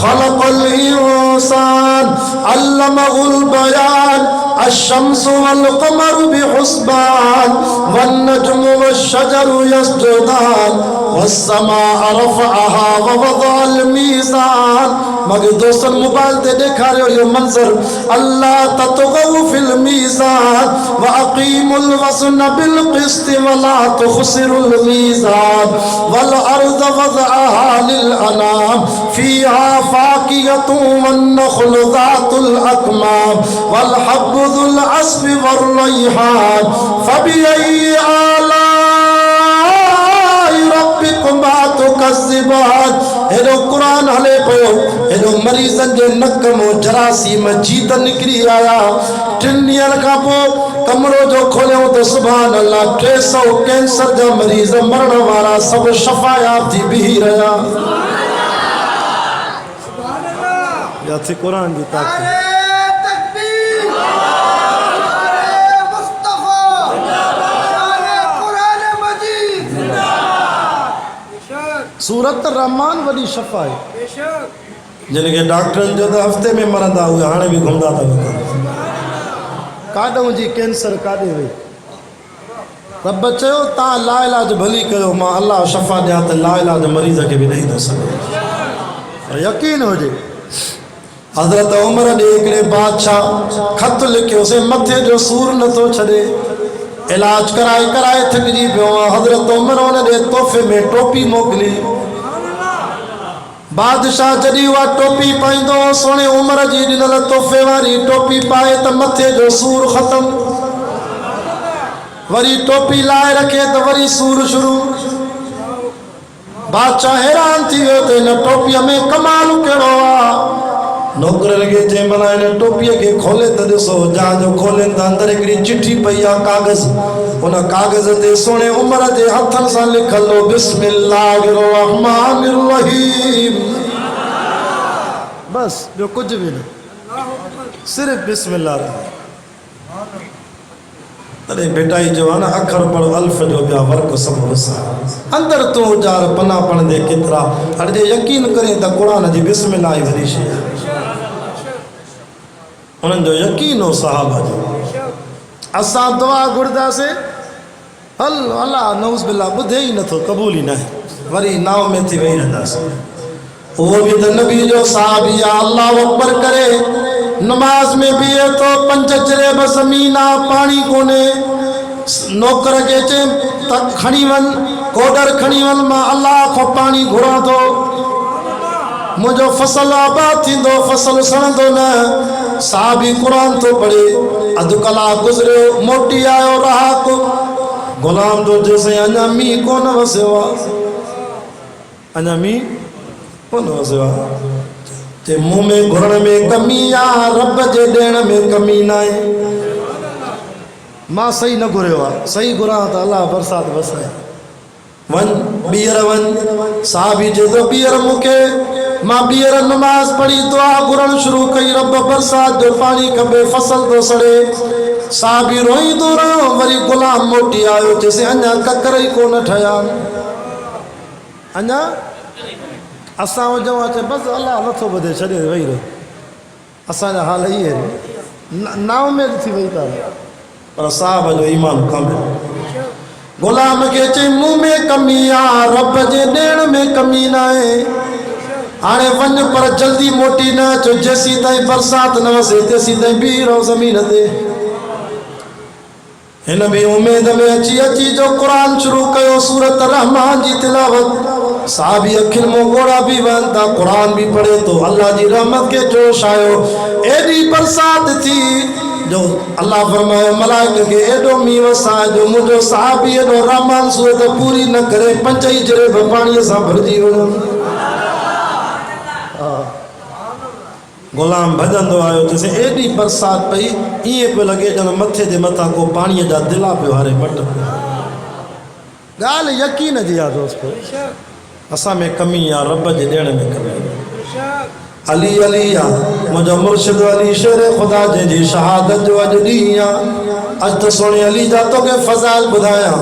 खलक़ल इंसान, अल्लमहुल बयान, अश्शम्सु वल क़मरु बिहुस्बान, वन्नज्मु वश्शजरु यस्जुदान, वस्समाअ रफ़अहा ववदअल मीज़ान। मगे दोस्तन मोबाइल ते ॾेखारियो इहो मंज़र, अल्लाह ततगऊ फिल मीज़ान व अक़ीमुल वज़्न बिल क़िस्त वला तुख़सिरुल मीज़ान वल अर्ज़ वज़अहा लिल अनाम फ़ीहा फ़ाकिहतुन वन नख़्लु ज़ातुल अकमाम वल हब्बु ज़ुल अस्फ़ि वर रैहान फ़बिअय्यि आलाइ रब्बिकुमा तुकज़्ज़िबान। हेॾो क़ुरान हले पियो, हेॾो मरीज़नि जे नक मां जरासीम जीत निकिरी आया। 3 ॾींहंनि खां पोइ कमरो जो खोलियो त सुभान अल्लाह 300 कैंसर जा मरीज़ मरण वारा सभु शफ़ायाब थी बीही रहिया। या थी क़ुरान जी ताक़त। सूरत रहमान वॾी शफ़ा आहे। जिनके डॉक्टरनि जो त हफ़्ते में मरंदा, उहे हाणे बि घुमंदा था। काॾों जी कैंसर काॾे वई? रब चयो तव्हां लाइलाज भली कयो, मां अल्लाह शफ़ा ॾियां त लाइलाज मरीज़ खे बि ॾेई थो सघे। यकीन हुजे। हज़रत उमर ॾे हिकिड़े बादशाह ख़त लिखियोसीं, मथे जो सूर नथो छॾे, इलाज कराए कराए थकिजी पियो आहे। हज़रत उमर उन ॾे तोहफ़े में टोपी मोकिली। बादशाह जॾहिं उहा टोपी पाईंदो, सोणे उमर जी ॾिनल तोहफ़े वारी टोपी पाए त मथे जो सूर ख़तमु। वरी टोपी लाए रखे त वरी सूर शुरू। बादशाह हैरान थी वियो त हिन टोपीअ में कमाल कहिड़ो आहे। नौकरनि खे चई भला हिन टोपीअ खे खोले त ॾिसो। जहाज़ खोलनि त अंदरि हिकिड़ी चिठी पई आहे, कागज़। उन कागज़ ते सोणे उमर जे हथनि सां लिखल हो बिस्मिल्लाहिर रहमानिर रहीम। बस ॿियो कुझु बि न, सिर्फ़ु बिस्मिल्लाह। तॾहिं बेटाई जो आहे न, अखर पढ़ अल्फ जो ॿिया वर्क सभु विसार। अंदरि तूं उजार पना पढ़ंदे केतिरा। हाणे जे यकीन करे त क़ुरान जी बिस्मिल्लाह ई वॾी शइ आहे। उन्हनि जो यकीन हो सहाबा जो। असां दुआ घुरदासीं, हल अल्लाह नऊज़ बिल्लाह ॿुधे ई नथो, क़बूल ई न आहे, वरी नाव में थी वेही रहंदासीं। उहो बि त नबी जो साहबी आहे। अल्लाह अकबर करे नमाज में बीहे तो, 5 जरेब ज़मीन आहे, पाणी कोन्हे। नौकर खे चए त खणी वञ, कोडर खणी वञ, मां अल्लाह खां पाणी घुरां थो, मुंहिंजो फसल आबाद थींदो, फसल सड़ंदो न। साहबी क़ुरान थो पढ़े। अधु कलाक गुज़रियो, मोटी आयो राहत। गुलाम जो जेसि अञा मींहुं कोन वसियो आहे, अञा मींहुं कोन वसियो आहे। ते मुंहुं में घुरण में कमी आहे, रब जे ॾियण में कमी न आहे। मां सही न घुरियो आहे, सही घुरां त अलाह बरसात वसाए। वन ॿीहर वन साहबी जे तो ॿीहर मूंखे मां ॿीहर नमाज़ पढ़ी दुआ घुरण शुरू कई, रब बरसात जो पानी खपे, फसल तो सड़े। साहबी रोईंदो रहियो, वरी गुलाम मोटी आयो, चइसि अञा ककर ई कोन ठहिया, अञा असां हुजऊं चए बसि अलाह नथो ॿुधे, छॾे वेही रहो। असांजा हाल इहे नाव में थी वई था, पर साहब जो ईमान कामिल। गुलाम खे चई मुंह में कमी आहे, रब जे ॾियण में कमी न आहे, हाणे वञ पर जल्दी मोटी न अचो, जेसीं ताईं बरसात न वसे तेसीं ताईं बीह रहो ज़मीन ते। हिन बि उमेद में अची अची जो क़ुरान शुरू कयो, सूरत रहमान जी तिलावत। साहबी अखियुनि मां ॻोढ़ा बि वहनि था, क़ुरान बि पढ़े थो, अल्लाह जी रहमत खे जोश आयो, एॾी बरसात थी जो अल्लाह फरमायो मलाइक खे एॾो मींहुं वसाए जो मुंहिंजो साहबी एॾो रहमान सूरत पूरी न करे 5 ई जरेब पाणीअ सां भरिजी वियो। गुलाम भॼंदो आयो, चइसि एॾी बरसात पई, ईअं पियो लॻे ॼण मथे जे मथां को पाणीअ जा दिला पियो हारे मट। ॻाल्हि यकीन जी आहे दोस्तो, असां में कमी आहे, रब जे ॾियण में कमी आहे। अली अली आहे मुंहिंजो मुर्शिद अली शेर ख़ुदा जंहिंजी शहादत जो अॼु ॾींहुं आहे। अॼु त सोणे अली जा तोखे फज़ाइल ॿुधायां।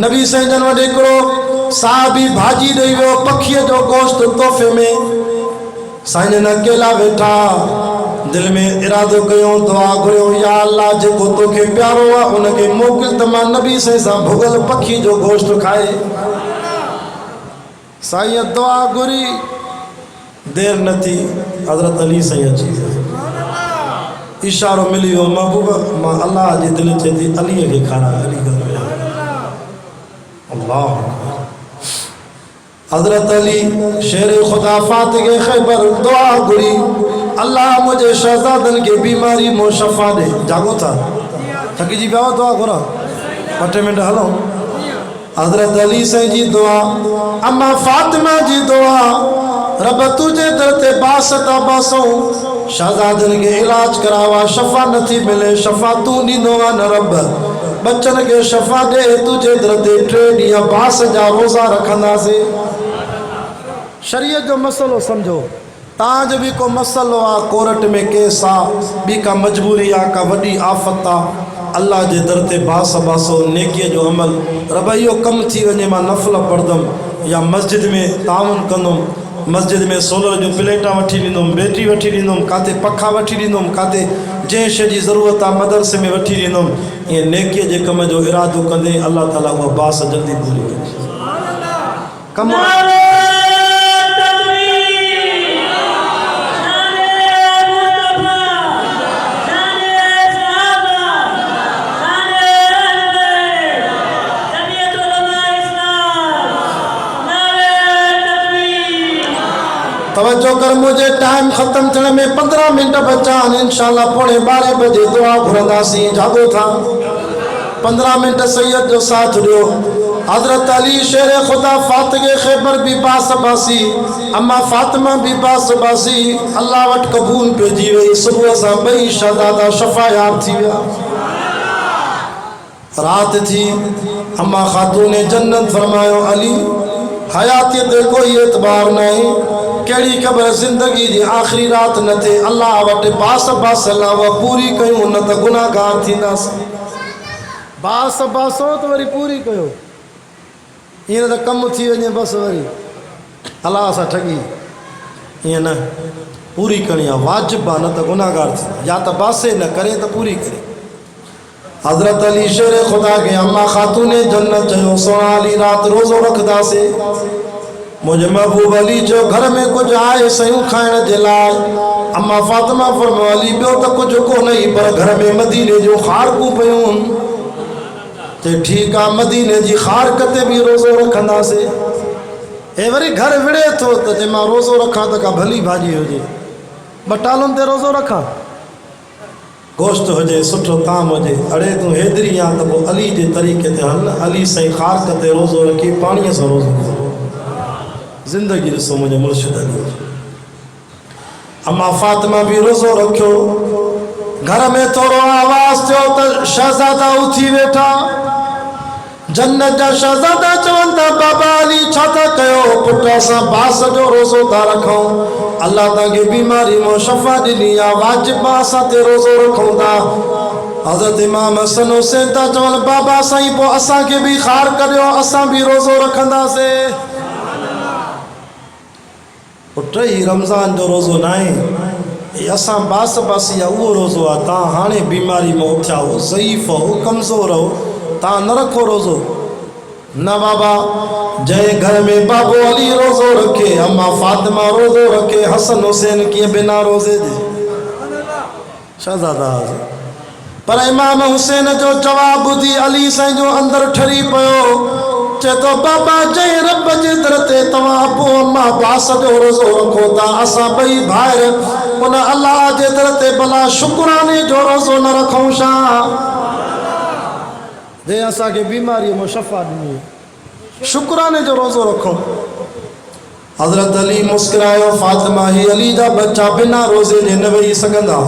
नबी साईं जन वटि हिकिड़ो साहबी भाॼी ॾेई वियो, पखीअ जो गोश्त तोहफ़े में। साईं जन अकेला वेठा, दिलि में इरादो कयो, दुआ घुरियो, या अल्लाह जेको तोखे प्यारो आहे उनखे मोकिल त मां नबी साईं सां भुॻल पखी जो गोश्त खाए। साईं दुआ घुरी, देर न थी, हज़रत अली साईं अची विया। इशारो मिली वियो, महबूबा मां अल्लाह जी दिलि थे थी अलीअ खे खाराए। अली अल्लाह हज़रत अली शेर ख़ुदा फातिह ख़ैबर दुआ घुरी, अल्लाह मुझे शहज़ादन के बीमारी मो शफ़ा दे। जागो था, थकी जी पिया दुआ घुरा, 2 मिनट हलो। हज़रत अली साईं जी दुआ, अम्मा फातिमा जी दुआ, रब तुझे दर ते बासता बासो, शहज़ादन के इलाज करावा, शफ़ा नथी मिले, शफ़ा तू ॾींदो आहे न रब, बच्चन के शफ़ा दे, तुझे दर ते 3 ॾींहं बास जा रोज़ा रखंदासीं। शरीयत जो मसलो समझो, तव्हांजो बि को मसलो आहे, कोर्ट में केस आहे, ॿी का मजबूरी आहे, का वॾी आफ़त आहे, अल्लाह जे दर ते बास बासो, नेकीअ जो अमल, रब इहो कमु थी वञे मां नफ़ल पढ़ंदुमि या मस्जिद में ताउन कंदुमि, मस्जिद में सोलर जो प्लेटां वठी ॾींदुमि, बैटरी वठी ॾींदुमि, काथे पखा वठी ॾींदुमि, काथे जंहिं शइ जी ज़रूरत आहे मदरसे में वठी ॾींदुमि। ईअं नेकीअ जे कम जो इरादो कंदे अल्लाह ताला उहा बास जल्दी पूरी कंदी। कमु तवज्जो कर, मुझे टाइम ख़त्म थियण में 15 मिनट बचा आहिनि। इंशाअल्लाह 12:15 बजे दुआ घुरंदासीं। जागो था, 15 मिनट सैयद जो साथ ॾियो। हज़रत अली शेर ख़ुदा फातिह ख़ैबर भी बास बासी, अम्मा फातिमा भी बास बासी, अल्लाह वटि क़बूल पइजी वई। सुबुह सां 2 शहज़ादा शफ़ायाब थी विया। रात थी, अम्मा ख़ातून जन्नत फरमायो, अली हयातीअ ते कोई एतबार नहीं, कहिड़ी ख़बर ज़िंदगी जी आख़िरी रात न थे, अल्लाह वटि बास बास लावा पूरी कयूं, न त गुनाहगार थींदासीं। बास बासो त वरी पूरी कयो, ईअं त कमु थी वञे बसि वरी अलाह सां ठगी, ईअं न, पूरी करणी आहे, वाजिबु आहे, न त गुनाहगार थी, या त बासे न करे त पूरी करे। हज़रत अली शेर ख़ुदा खे अम्मा ख़ातून जन्नत चयो, सोना अली रात रोज़ो रखंदासीं। मुंहिंजे महबूब अली जो घर में कुछ आहे सयूं खाइण जे लाइ। अम्मा फातिमा फरमायो, अली ॿियो त कुझु कोन ई, पर घर में मदीने जूं ख़ारकूं पियूं। ते ठीकु आहे, मदीने जी ख़ारक ते बि रोज़ो रखंदासीं। हे वरी घर विड़े थो त जे मां रोज़ो रखां त का भली भाॼी हुजे, बटालुनि ते रोज़ो रखां, गोश्त हुजे, सुठो ताम हुजे, अड़े तूं हेदरी आहे त पोइ अली जे तरीक़े ते हल। अली साईं ख़ारक ते रोज़ो रखी पाणीअ सां रोज़ो रखो। ज़िंदगी ॾिसो मुंहिंजे मुर्शिद अली। अम्मा फातिमा बि रोज़ो रखियो, घर में थोरो आवाज़ थियो त शहज़ादा उथी वेठा। जन्नत जा शहज़ादा चवनि था बाबा अली छा था कयो? पुट असां बास जो रोज़ो था रखूं, अल्लाह तव्हांखे बीमारी मां शफ़ा ॾिनी आहे, वाजिब असां ते रोज़ो रखूं था। हज़रत इमाम हसन हुसैन था चवनि बाबा साईं पोइ असांखे बि ख़ार करियो, असां बि रोज़ो रखंदासीं। पुट ही रमज़ान जो रोज़ो न आहे, असां बास बासी आहे उहो रोज़ो आहे। तव्हां हाणे बीमारी में उथिया हो, ज़ईफ़ हो, कमज़ोर हो, तव्हां न रखो रोज़ो। न बाबा, जंहिं घर में बाबो अली रोज़ो रखे, अम्मा फातिमा रोज़ो रखे, हसन हुसैन कीअं बिना रोज़े जे शहज़ादा। पर इमाम हुसैन जो जवाब ॿुधी अली साईं जो अंदर ठरी पियो। चए तो बाबा जंहिं रब जे दर ते तव्हां अबू अम्मा बास जो रोज़ो रखो था, असां ॿई भाइर उन अल्लाह जे दर ते भला शुक्राने जो रोज़ो न रखूं छा? जंहिं असांखे बीमारी में शफ़ा ॾिनी, शुक्राने जो रोज़ो रखूं। हज़रत अली मुस्कुरायो, फातिमा ही अली जा बच्चा बिना रोज़े जे न वेही सघंदा,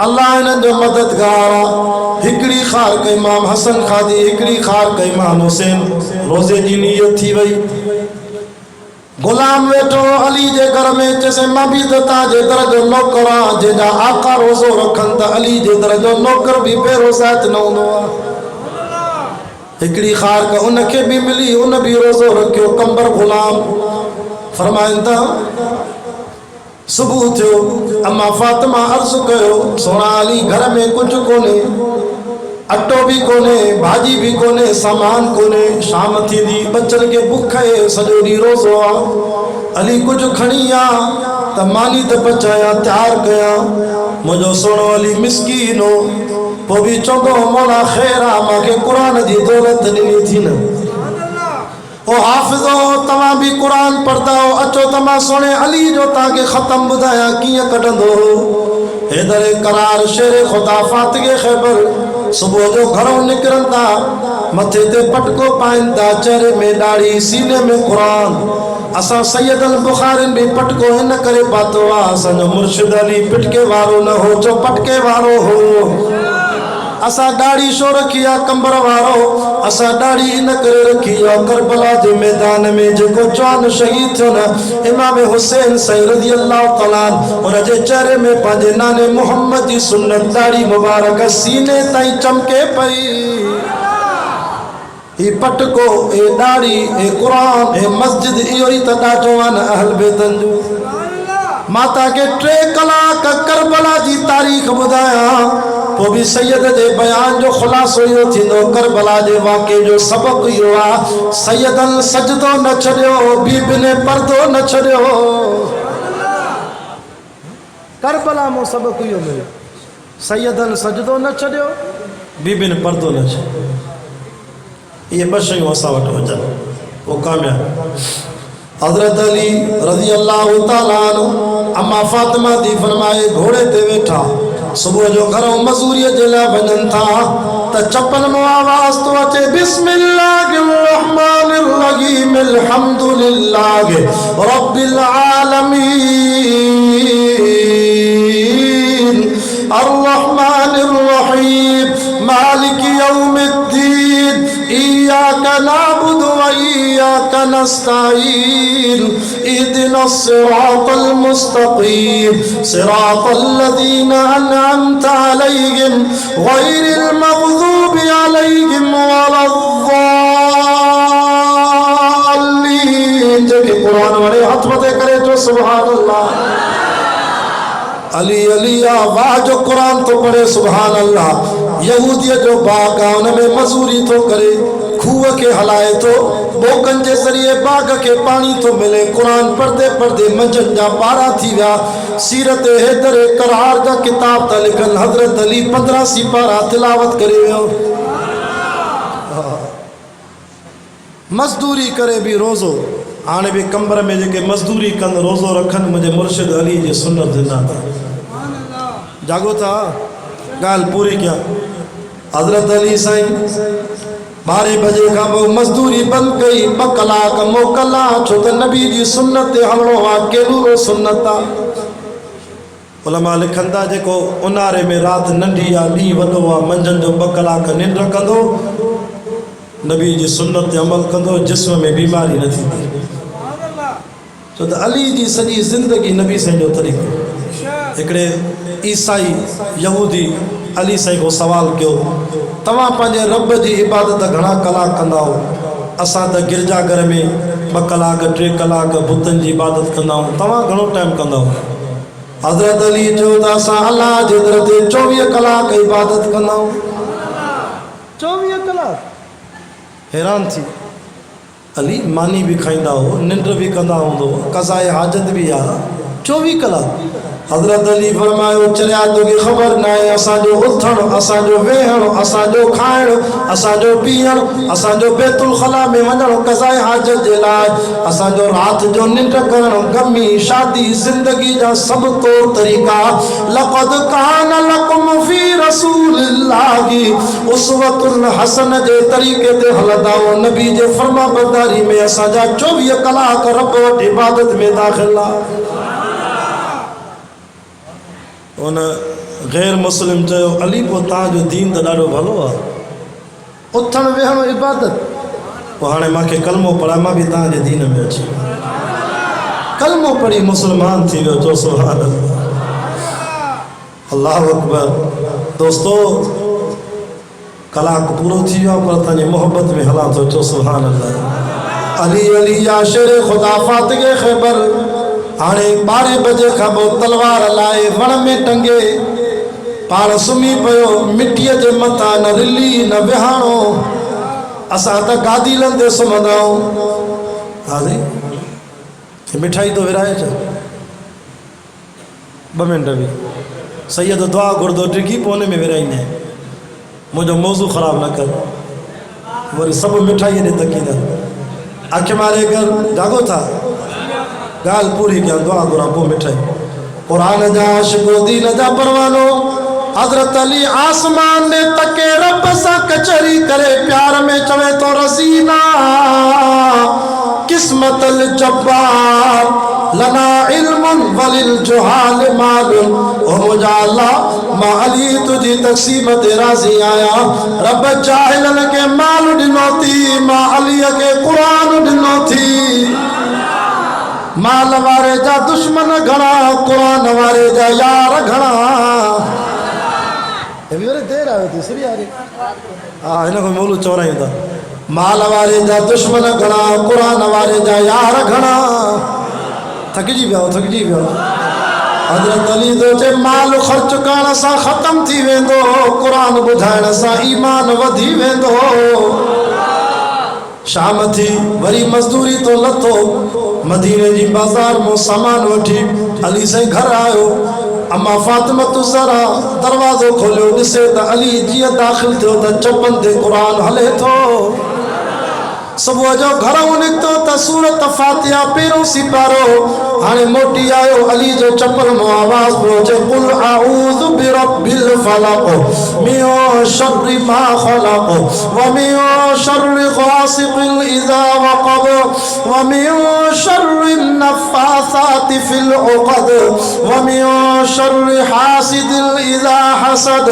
अल्लाह इन्हनि जो मददगार आहे। हिकिड़ी खार कई इमाम हसन खाधी, हिकिड़ी खार कई इमाम हुसैन। रोज़े जी नियत थी वई। गुलाम वेठो अली जे घर में, चइसि मां बि त तव्हांजे दर जो नौकर आहियां। जंहिंजा आका रोज़ो रखनि त अली जे दर जो नौकर बि बेरोज़ात न हूंदो आहे। हिकिड़ी खार का उनखे भी मिली, उन भी रोज़ो रखियो। कंबर गुलाम फरमाइनि था सुबह थियो, अम्मा फातिमा अर्ज़ कयो सोना अली घर में कुछ कोने, अटो भी कोने, भाजी भी कोने, सामान कोने, शाम थींदी बच्चन के बुख है, सॼो ॾींहुं रोज़ो आहे। अली कुछ खणी आ त मानी त पचाया तैयार कया। मुंहिंजो सोनो अली मिस्कीन हो, पोइ बि चवंदो मौला ख़ैर आहे, मूंखे क़ुरान जी दौलत ॾिनी थी न। ओ हाफ़िज़ो तव्हां भी कुरान पढ़दा हो, अचो त मां सोने अली जो तव्हांखे ख़तम ॿुधायां कीअं कढंदो हो। हैदर करार शेर ख़ुदा फातिह ख़ैबर सुबह जो घरों निकिरनि था, मथे ते पटको पाइनि था, चेहरे में ॾाढ़ी, सीने में कुरान। असां सैयद अल बुखारिन भी पटको हिन करे पातो आहे, असांजो मुर्शिद अली पिटके वारो न हो, जो पटके वारो हो। असां ॾाढ़ी छो रखी आहे कंबर वारो? असां ॾाढ़ी इन करे रखी आहे, करबला जे मैदान में जेको जवान शहीद थियो न इमाम हुसैन सईद रज़ी अल्लाह तआला उन जे चेहरे में पंहिंजे नाने मोहम्मद जी सुन्नत ॾाढ़ी मुबारक सीने ताईं चमके पई। ही पटको, ए ॾाढ़ी, ए कुरान, ए मस्जिद, इहो ई त ॾाढो आहे न अहल बैतन जो। माता के 3 कलाक करबला जी तारीख़ ॿुधाया, पोइ बि सैयद जे बयान जो ख़ुलासो इहो थींदो, करबला जे वाक़े जो सबक़ इहो आहे, सैयदन सजदो न छॾियो, बीबीने पर्दो न छॾियो। करबला में सबक़ इहो मिलियो, सैयदन सजदो न छॾियो, बीबीने पर्दो न छॾियो। ये 2 शयूं असां वटि हुजनि पोइ कामयाब। हज़रत अली रज़ी अल्लाह तआला अन्हु अम्मा फातिमा दी फरमाए घोड़े ते वेठा, सुबह जो घरों मज़ूरीअ जे लाइ वञनि था त चपन में आवाज़ तो अचे बिस्मिल्लाहिर रहमानिर रहीम अल्हम्दुलिल्लाहि रब्बिल आलमीन अर्रहमानिर रहीम मालिक यौमिद्दीन इय्याका नअबुदु व इय्याका नस्तईन इहदिनस सिरातल मुस्तकीम सिरातल लज़ीना अनअमता अलैहिम गैरिल मग़ज़ूबि अलैहिम वलद्दाल्लीन। जेके कुरान वाले हथ मथे करे जो सुभान अल्लाह। अली अली वाह जो कुरान तो पढ़े सुभान अल्लाह। यहूदिया जो बाग आहे उनमें मजूरी तो करे, खूह के हलाए तो, बोकन के जरिए बाग के पानी तो मिले। कुरान पढ़ते पढ़ते मंझंदि जा 12 थी विया। सीरत हैदर करार जा किताब था लिखन, हज़रत अली 15 सिपारा तिलावत करे वियो। मजदूरी करे भी रोज़ो, हाणे भी कंबर में जेके मजदूरी कन रोज़ो रखन, मुझे मुर्शिद अली जी सुन्नत ॾिना था। जागो था गाल पूरी क्या। हज़रत अली साईं 12 बजे का मजदूरी बंद कई, 2 कलाक मोकल आहे, छो त नबी जी सुन्नत ते हलणो आहे, केॾो सुन्नत आहे। उलमा लिखनि था जेको उन्हारे में राति नंढी आहे ॾींहुं वॾो आहे मंझंदि जो 2 कलाक निंड कंदो नबी जी सुन्नत ते अमल कंदो जिस्म में बीमारी न थींदी छो त अली जी सॼी ज़िंदगी नबी साईं जो तरीक़ो हिकिड़े ईसाई यहूदी अली साईं को सवाल कयो तव्हां पंहिंजे रब जी इबादत घणा कलाक कंदा हो असां त गिरजाघर में 2 कलाक 3 कलाक बुतनि जी इबादत कंदा आहियूं तव्हां घणो टाइम कंदा हो हज़रत अली चयो त असां अलाह जे दर ते 24 कलाक इबादत कंदा आहियूं 24 कलाक हैरान थी अली मानी भी खाईंदा हो निंड भी कंदा हूंदो कज़ाए हाजत भी आहे 24 कलाक हज़रत अली फरमायो चरिया तोखे ख़बर न आहे असांजो उथणु असांजो वेहणु असांजो खाइणु असांजो पीअणु असांजो बैतुल ख़ला में वञणु कज़ाए हाजत जे लाइ असांजो राति जो निंड करणु गमी शादी ज़िंदगी जा सभु तौर तरीक़ा लक़द कान लकुम फ़ी रसूलिल्लाहि उसवतुन हसन जे तरीक़े ते हलंदा हो नबी जे फर्मा बरदारी में असांजा 24 कलाक रब वटि इबादत में दाख़िल आहे उन गैर मुस्लिम चयो अली पोइ तव्हांजो दीन त ॾाढो भलो आहे उथणु वेहणु इबादत पोइ हाणे मूंखे कलमो पढ़ाए मां बि तव्हांजे दीन में अची कलमो पढ़ी मुस्लमान थी वियो चओ सुभान अल्लाह अल्लाह अकबर दोस्तो कलाक पूरो थी वियो पर तव्हांजी मोहब्बत में हलां थो चओ सुभान अल्लाह अली अली या शेर ख़ुदा फातिह ख़ैबर हाणे 12 बजे खां पोइ तलवार लाए वण में टंगे पाण सुम्ही पियो मिटीअ जे मथां न रिली न विहाणो असां त गादीलनि ते सुम्हंदा आहियूं हाज़ी मिठाई तो विराए छा 2 मिंट बि सैयद दुआ घुरंदो टिकी पोइ हुन में विराईंदा आहिनि मुंहिंजो मौज़ू ख़राबु न कर वरी सभु मिठाई ॾे तकींदा अखि मारे कर जागो था गाल पूरी क्या दुआ घुरा पोइ मिठाई कुरान जा आशिक़ो दीन जा परवानो हज़रत अली आसमान ने तके रब सां कचहरी करे प्यार में चवे तो रसीना किस्मतल जब्बार लना इल्मुन वलिल जुहाल मालुन ओ मुझा अल्लाह मां अली तुझी तक़सीम ते राज़ी आया रब जाहिलन के माल ॾिनो थी मां अली के कुरान ॾिनो थी माल वारे जा दुश्मन घणा कुरान वारे जा यार घणा देर आयो थी सही यार हाँ हिन को मोलू चौरायूं था माल वारे जा दुश्मन घणा कुरान वारे जा यार घणा थकिजी वियो हज़रत अली तो चे माल ख़र्च करण सां ख़त्म थी वेंदो कुरान ॿुधाइण सां ईमान वधी वेंदो शाम थी वरी मजदूरी तो लथो मदीने जी बाज़ार में सामान वठी अली साईं घर आयो अम्मा फातिमा ज़हरा दरवाज़ो खोलियो ॾिसे त अली जीअं दाख़िल थियो त चपन ते क़ुरान हले थो सुबुह जो घरों निकितो त सूरत फातिहा पहिरों सिपारो हाणे मोटी आयो अली जो चप्पल में आवाज़ पहुचे कुल आऊज़ु बिरब्बिल फलक़ मिन शर्रि मा खलक़ व मिन शर्रि गासिक़िन इज़ा वक़ब व मिन शर्रि नफ़्फ़ासाति फिल उक़द व मिन शर्रि हासिदिन इज़ा हसद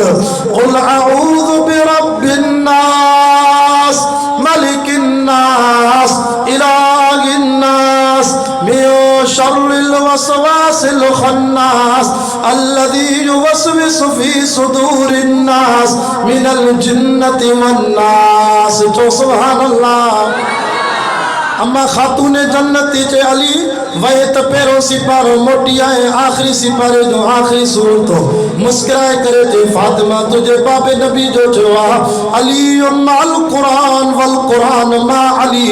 कुल आऊज़ु बिरब्बिन नास मलिकिन नास इलाहिन नास मिन शर्रिल वसवासिल खन्नास अल्लज़ी युवस्विसु फी सुदूरिन नास मिनल जिन्नति वन नास जो सुभान अल्लाह अम्मा खातून जन्नती चे अली वहे त पहिरों सिपारो मोटी आए आखिरी सिपारे जो आखिरी सूरत मुस्कुराए करे चे फातिमा तुझे बाबे नबी जो चवा अली माल कुरान वल कुरान मा अली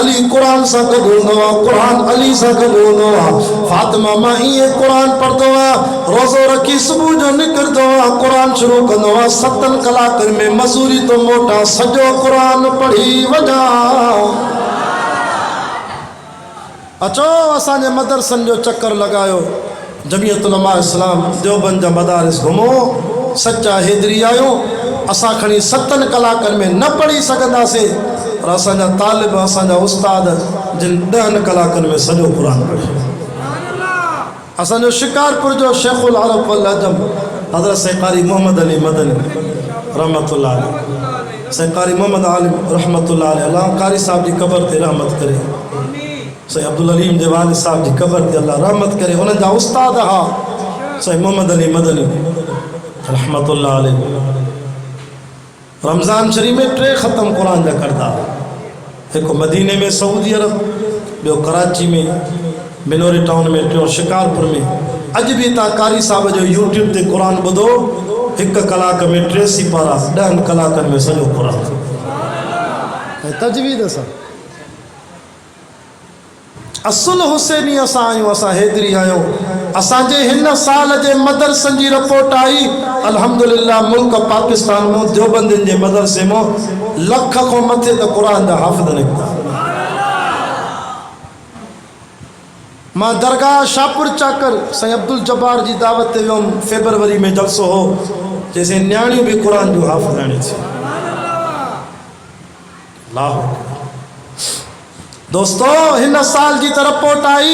अली कुरान सा गडो कुरान अली सा गडो फातिमा मां ये कुरान पढ़दो रोज़ो रखी सुबह जो निकरदो कुरान शुरू कंदो 7 कलाक में मजूरी तो मोटा सजो कुरान पढ़ी वजा अचो असांजे मदरसन जो चक्कर लगायो जमियत उलमा इस्लाम देवबंद जा मदारिस घुमो सच्चा हैदरी आयो असां खणी 7 कलाकनि में न पढ़ी सघंदासीं पर असांजा तालिब असांजा उस्ताद जिन 10 कलाकनि में सॼो क़ुरान पढ़े असो शिकारपुर जो शेखुल अरब वल अजम हज़रत सैक़ारी मोहम्मद अली मदनी रहमतुल्लाह अलैह, सैक़ारी मोहम्मद आलिम रहमतुल्लाह अलैह, अल्लाह कारी साहब जी कब्र ते रहमत करे, सही अब्दुल अलीम जे वालिद साहब जी कब्र ते अल्लाह रहमत करे। उन्हनि जा उस्ताद हा सही मोहम्मद अली मदनी रहमतुल्लाह अलैह। रमज़ान शरीफ में 3 ख़त्म कुरान जा करदा, एक मदीने में सऊदी अरब, बो कराची में मिनोरी टाउन में, टियों शिकारपुर में। अज भी ता कारी साहब जो यूट्यूब ते कुरान ॿुधो, 1 कलाक में 83 पारा, 10 कलाकनि में सॼो कुरान तजवीद सां। असुल हुसैनी असां आहियूं, असां हैदरी आहियूं। असांजे हिन साल जे मदरसनि जी रिपोर्ट आई, अल्हम्दुलिल्लाह मुल्क पाकिस्तान में देवबंदियुनि जे मदरसे में 1 लख खां मथे त क़ुरान जा हाफ़िज़ निकिता। मां दरगाह शाहपुर चाकर साईं अब्दुल जब्बार जी दावत ते वियुमि, फेबरवरी में जलसो हो, जैसे न्याणियूं भी कुरान जो हाफ़िज़ आणे थी। दोस्तों हिन साल जी त रिपोर्ट आई,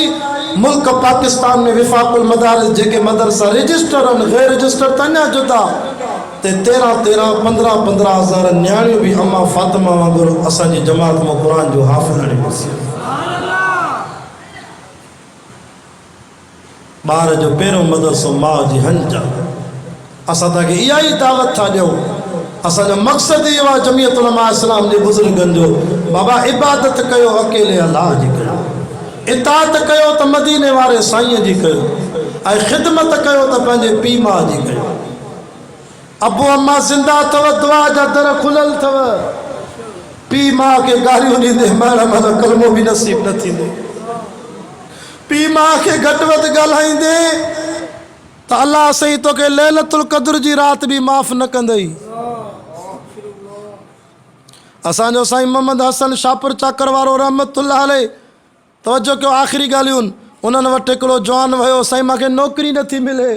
मुल्क पाकिस्तान में विफाकुल मदारिस जेके मदरसा रजिस्टर आहिनि, गैर रजिस्टर त अञा जुदा, ते 13-15 हज़ार न्याणियूं भी अम्मा फातिमा वांगुरु असांजी जमात में कुरान जो हाफ़िज़ आणे। ॿार जो पहिरों मदरसो माउ जी हंज आहे। असां तव्हांखे इहा ई दावत था ॾियूं। असांजो मक़सदु इहो आहे जमियत उलमा इस्लाम जे बुज़ुर्गनि जो, बाबा इबादत कयो अकेले अलाह जी कयो, इताअत कयो त मदीने वारे साईं जी कयो, ऐं ख़िदमत कयो त पंहिंजे पीउ माउ जी कयो। अबू अम्मा ज़िंदा अथव, दुआ जा दर खुलियल अथव, पीउ माउ खे गारियूं ॾींदे महिल महिल कलमो बि नसीब न थींदो, पीउ माउ खे घटि वधि ॻाल्हाईंदे त अल्लाह साईं तोखे लैलतुल क़द्र जी राति बि माफ़ न कंदई। असांजो साईं मोहम्मद हसन शाहपुर चाकर वारो रहमतुल्लाह अलैह, तवज्जो कयो आख़िरी ॻाल्हियूं, उन्हनि वटि हिकिड़ो जवान वियो, साईं मूंखे नौकिरी नथी मिले,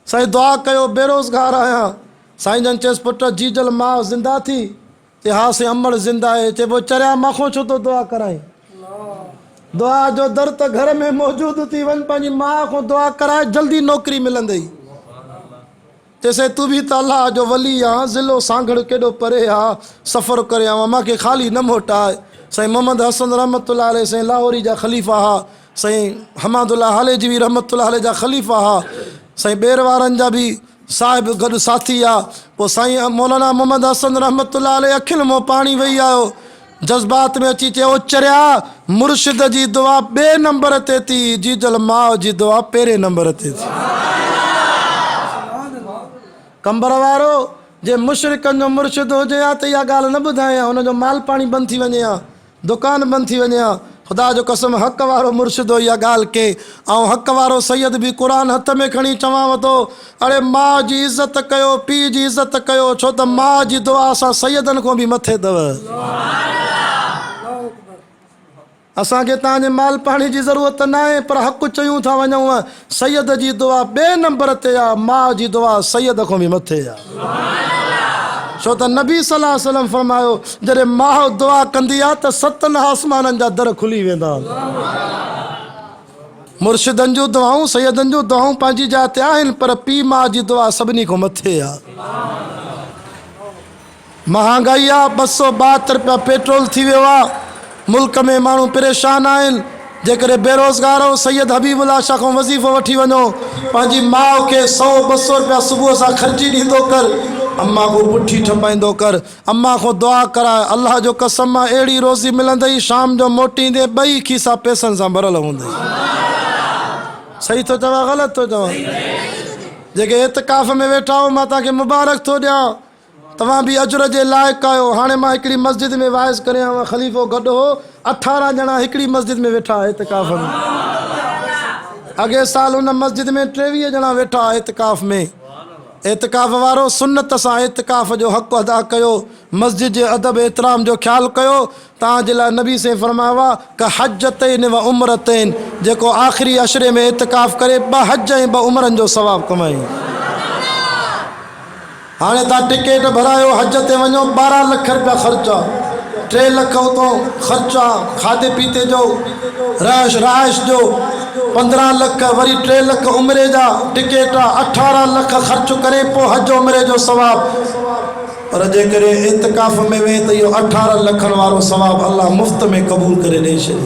साईं दुआ कयो बेरोज़गार आहियां। साईं जन चयसि पुट जीजल माउ ज़िंदा थी? चए हा साईं अमड़ ज़िंदा आहे। चए पोइ चरिया माखो छो तो दुआ कराई? दुआ जो दर त घर में मौजूदु थी, वञ पंहिंजी माउ खां दुआ कराए, जल्दी नौकिरी मिलंदई। चइसि तू भी त अल्लाह जो वली आहे, ज़िलो सांगड़ केॾो परे आहे, सफ़र करे आवां, मूंखे ख़ाली न मोटाए। साईं मोहम्मद हसन रहमतुल्लाह अलैह साईं लाहौरी जा ख़लीफ़ा हा, साईं हमादुल्लाह हालेजी भी रहमतुल्लाह अलैह जा ख़लीफ़ा हा, साईं ॿेर वारनि जा भी साहिब गॾु साथी आहे। पोइ साईं मौलाना मोहम्मद हसन रहमतुल्लाह अलैह अखियुनि मां पाणी वेही आयो, जज़्बात में अची चयो चरिया मुर्शिद जी दुआ 2 नंबर ते थी, जीजल माउ जी दुआ 1 नंबर ते थी। कंबर वारो जे मुशरिकनि जो मुर्शिद हुजे हा त इहा ॻाल्हि न ॿुधाए हा, हुनजो माल पाणी बंदि थी वञे हा, दुकान बंदि थी वञे हा। ख़ुदा जो कसम हक़ वारो मुर्शिद हो इहा ॻाल्हि के, ऐं हक़ वारो सैयद बि क़ुर हथ में खणी चवांव थो, अड़े माउ जी इज़त कयो, पीउ जी इज़त कयो, छो त माउ जी दुआ असां सैयदनि खां बि मथे अथव। असांखे तव्हांजे माल पाणी जी ज़रूरत न आहे, पर हक़ चयूं था वञूं, सैयद जी दुआ 2 नंबर ते आहे, माउ जी दुआ सैयद खां बि मथे आहे। छो त नबी सल्लल्लाहु अलैहि वसल्लम फरमायो, जॾहिं माउ दुआ कंदी आहे त 7 आसमाननि जा दर खुली वेंदा। मुर्शिदनि जूं दुआऊं, सैयदनि जूं दुआऊं पंहिंजी जाइ ते आहिनि, पर पीउ माउ जी दुआ सभिनी खां मथे आहे। महांगाई आहे, 272 रुपया पेट्रोल थी वियो आहे, मुल्क में माण्हू परेशान आहिनि। जेकॾहिं बेरोज़गार हो, सैयद हबीबुल्लाह शाह खां वज़ीफ़ो वठी वञो, पंहिंजी माउ खे 100-200 रुपया सुबुह सां ख़र्ची ॾींदो कर, अम्मा को पुठी ठपाईंदो कर, अम्मा को दुआ कराए, अल्लाह जो कसम आहे अहिड़ी रोज़ी मिलंदई, शाम जो मोटींदे 2 खीसा पैसनि सां भरियल हूंदई। सही थो चवां ग़लति थो चवां? जेके इतिकाफ़ में वेठा हो, मां तव्हांखे मुबारक थो ॾियां, तव्हां भी अजर जे लाइक़ आहियो। हाणे मां हिकिड़ी मस्जिद में वाइज़ करे आहियां, ख़लीफ़ो गॾु हो, 18 ॼणा हिकिड़ी मस्जिद में वेठा इतिकाफ़ में। अॻे साल हुन मस्जिद में 23 ॼणा वेठा इतिकाफ़ में। इतिकाफ़ वारो सुन्नत सां इतिकाफ़ जो हक़ अदा कयो, मस्जिद जे अदब एतिराम जो ख्याल कयो। तव्हांजे लाइ नबी से फरमायो आहे क हजतैन व उमरतैन, जेको आख़िरी अशरे में इतिकाफ़ करे 2 हज ऐं 2 उमरनि जो सवाब कमाई। हाणे तव्हां टिकेट भरायो, हज ते वञो, 12 लख रुपया ख़र्चा, 3 लख उतो ख़र्चा खाधे पीते जो, रहाइश जो, 15 लख वरी 3 लख उम्रे जा टिकेट 18 लख ख़र्च करे पोइ हज उम्रे जो सवाब। पर जेकर इतिकाफ़ में वे तो यो 18 लखन वारो सवाब अल्लाह मुफ्त में कबूल करे दे छॾे।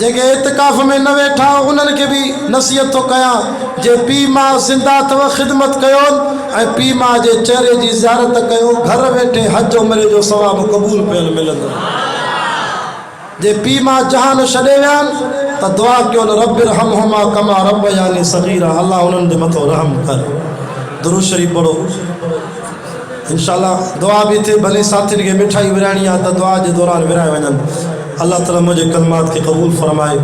जेके इतिकाफ़ में न वेठा उन्हनि खे बि नसीहत थो कयां, जे पीउ माउ ज़िंदा अथव ख़िदमत कयो ऐं पीउ माउ जे चेहरे जी ज़ियारत कयो, घर वेठे हज उम्रे जो सवाब कबूल पियल मिलंदो। जे पीउ माउ जहान छॾे विया आहिनि त दुआ कयो रब्बिरहमहुमा कमा रब्बयानी सगीरा, अल्लाह उन्हनि जे मथां रहम कर। दुरूद शरीफ पढ़ो इंशाअल्लाह। दुआ भी थे, भले साथियुनि खे मिठाई विराइणी आहे त दुआ जे दौरान विराए वञनि। अल्लाह ताला मुझे कलमात के कबूल फरमाए।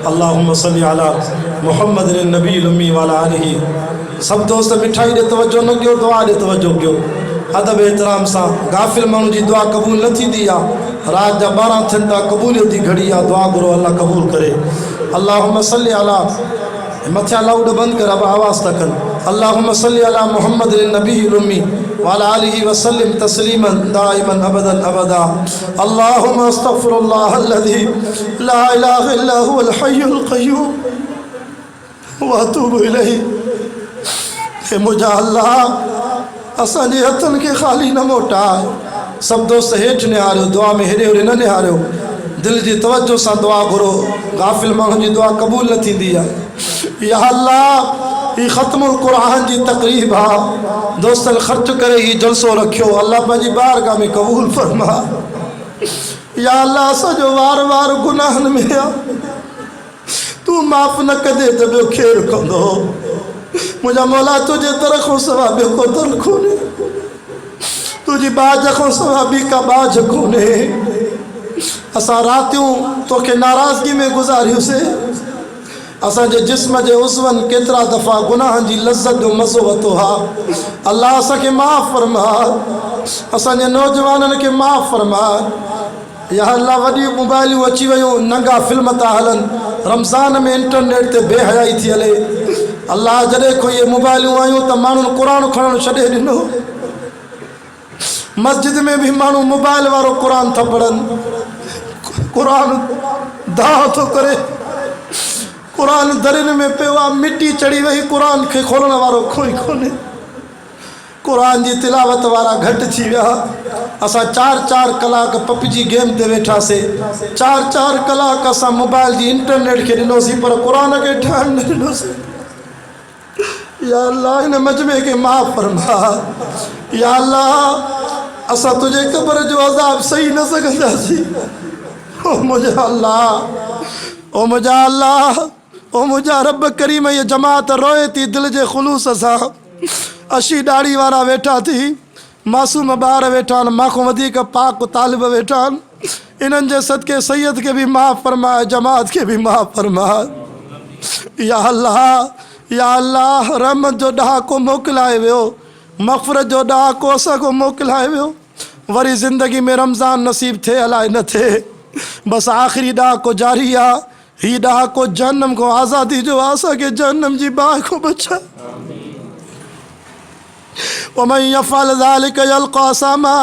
अल्लाहुम्मा सल्ली अला मुहम्मदिन नबील उम्मी वाला आलिही। सब दोस्त मिठाई दे तवज्जो न कयो, दुआ दे तवज्जो कयो। अदब एहतराम सां गाफिल माण्हू जी दुआ कबूल न थींदी आहे। रात जा 12 थियनि था, कबूलियत जी घड़ी आहे, दुआ घुरो अल्लाह कबूल करे। अल्लाहुम्मा सल्ली अला, मथिया लाउड बंद कर, अब आवाज़ था कनि। अल्लाहुम्मा सल्ली अला मुहम्मदिन नबील उम्मी वाला आलिही वसल्लिम तस्लीमन दाइमन अबदन अबदा। अल्लाहुम्मा अस्तगफिरुल्लाह अल्लज़ी ला इलाहा इल्ला हुवल हय्युल क़य्यूम व अतूबु इलैहि। हे मुझा अल्लाह असांजे हथनि खे ख़ाली न मोटाए। सब दोस्त हेठि निहारियो, दुआ में हेॾे होॾे न निहारियो, दिल जी तवज्जो सां दुआ घुरो। गाफ़िल माण्हू जी दुआ कबूल न थींदी आहे। या अल्लाह ये ख़त्मुल क़ुरान जी तकरीब आहे, दोस्तनि ख़र्च करे ही जलसो रखियो, अल्लाह पंहिंजी बारगाह में कबूल फरमा। या अल्लाह असांजो वार वार गुनाहनि में आहे, तू माफ़ न कदे त ॿियो केरु कंदो। मुंहिंजा मौला तुंहिंजे दर खां सवाइ ॿियो को दर कोन्हे, तुंहिंजी बाज खां सवाइ ॿी का बाज कोन्हे। असां रातियूं तोखे नाराज़गी में गुज़ारियूंसीं, असांजे जिस्म जे उज़वनि केतिरा दफ़ा गुनाहनि जी लज़्ज़त जो मज़ो वरितो आहे। अल्लाह असांखे माफ़ फरमा, असांजे नौजवाननि खे माफ़ फरमा। या अल्लाह वॾी मोबाइलियूं अची वियूं, नंगा फिल्म था हलनि, रमज़ान में इंटरनेट ते बेहयाई थी हले। अल्लाह जॾहिं खां इहे मोबाइलियूं आयूं त माण्हुनि क़ुरान खणणु छॾे ॾिनो। मस्जिद में भी माण्हू मोबाइल वारो क़ुरान था पढ़नि, क़ुरान दाह थो करे, क़ुरान दरियुनि में पियो आहे, मिटी चढ़ी वई, क़ुरान खे खोलण वारो कोई कोन्हे। क़ुरान जी तिलावत वारा घटि थी विया। असां 4-4 कलाक पबजी गेम ते वेठासीं, 4-4 कलाक असां मोबाइल जी इंटरनेट खे ॾिनोसीं, पर क़ुरान खे टाइम न ॾिनोसीं। या अल्लाह इन मजमे खे माफ़ फरमा। या अल्लाह असां तुंहिंजे क़ब्र जो अज़ाब सही न सघंदासीं। ओ मुंहिंजा अल्लाह, ओ मुंहिंजा अल्लाह, ओ मुंहिंजा रब करीम, ये जमात रोए थी दिल जे ख़ुलूस सां। अशी दाढ़ी वारा वेठा थी, मासूम ॿार वेठा आहिनि, मांखों वधीक पाक तालिब वेठा आहिनि। इन्हनि जे सदके सैयद खे बि माफ़ फरमाए, जमात खे बि माफ़ फरमाए। या अल्लाह, या अल्लाह रहमत जो ॾहाको मोकिलाए वियो, मग़फ़िरत जो ॾहाको असांखो मोकिलाए वियो। वरी ज़िंदगी में रमज़ान नसीब थिए अलाए न थिए, बसि आख़िरी ॾहाको जारी आहे। ही ॾहाको जहन्नम को आज़ादी जो आहे, असांखे जहन्नम जी बाहि खां बचाए। वमन यफ़अल ज़ालिका यल्क़ा असामा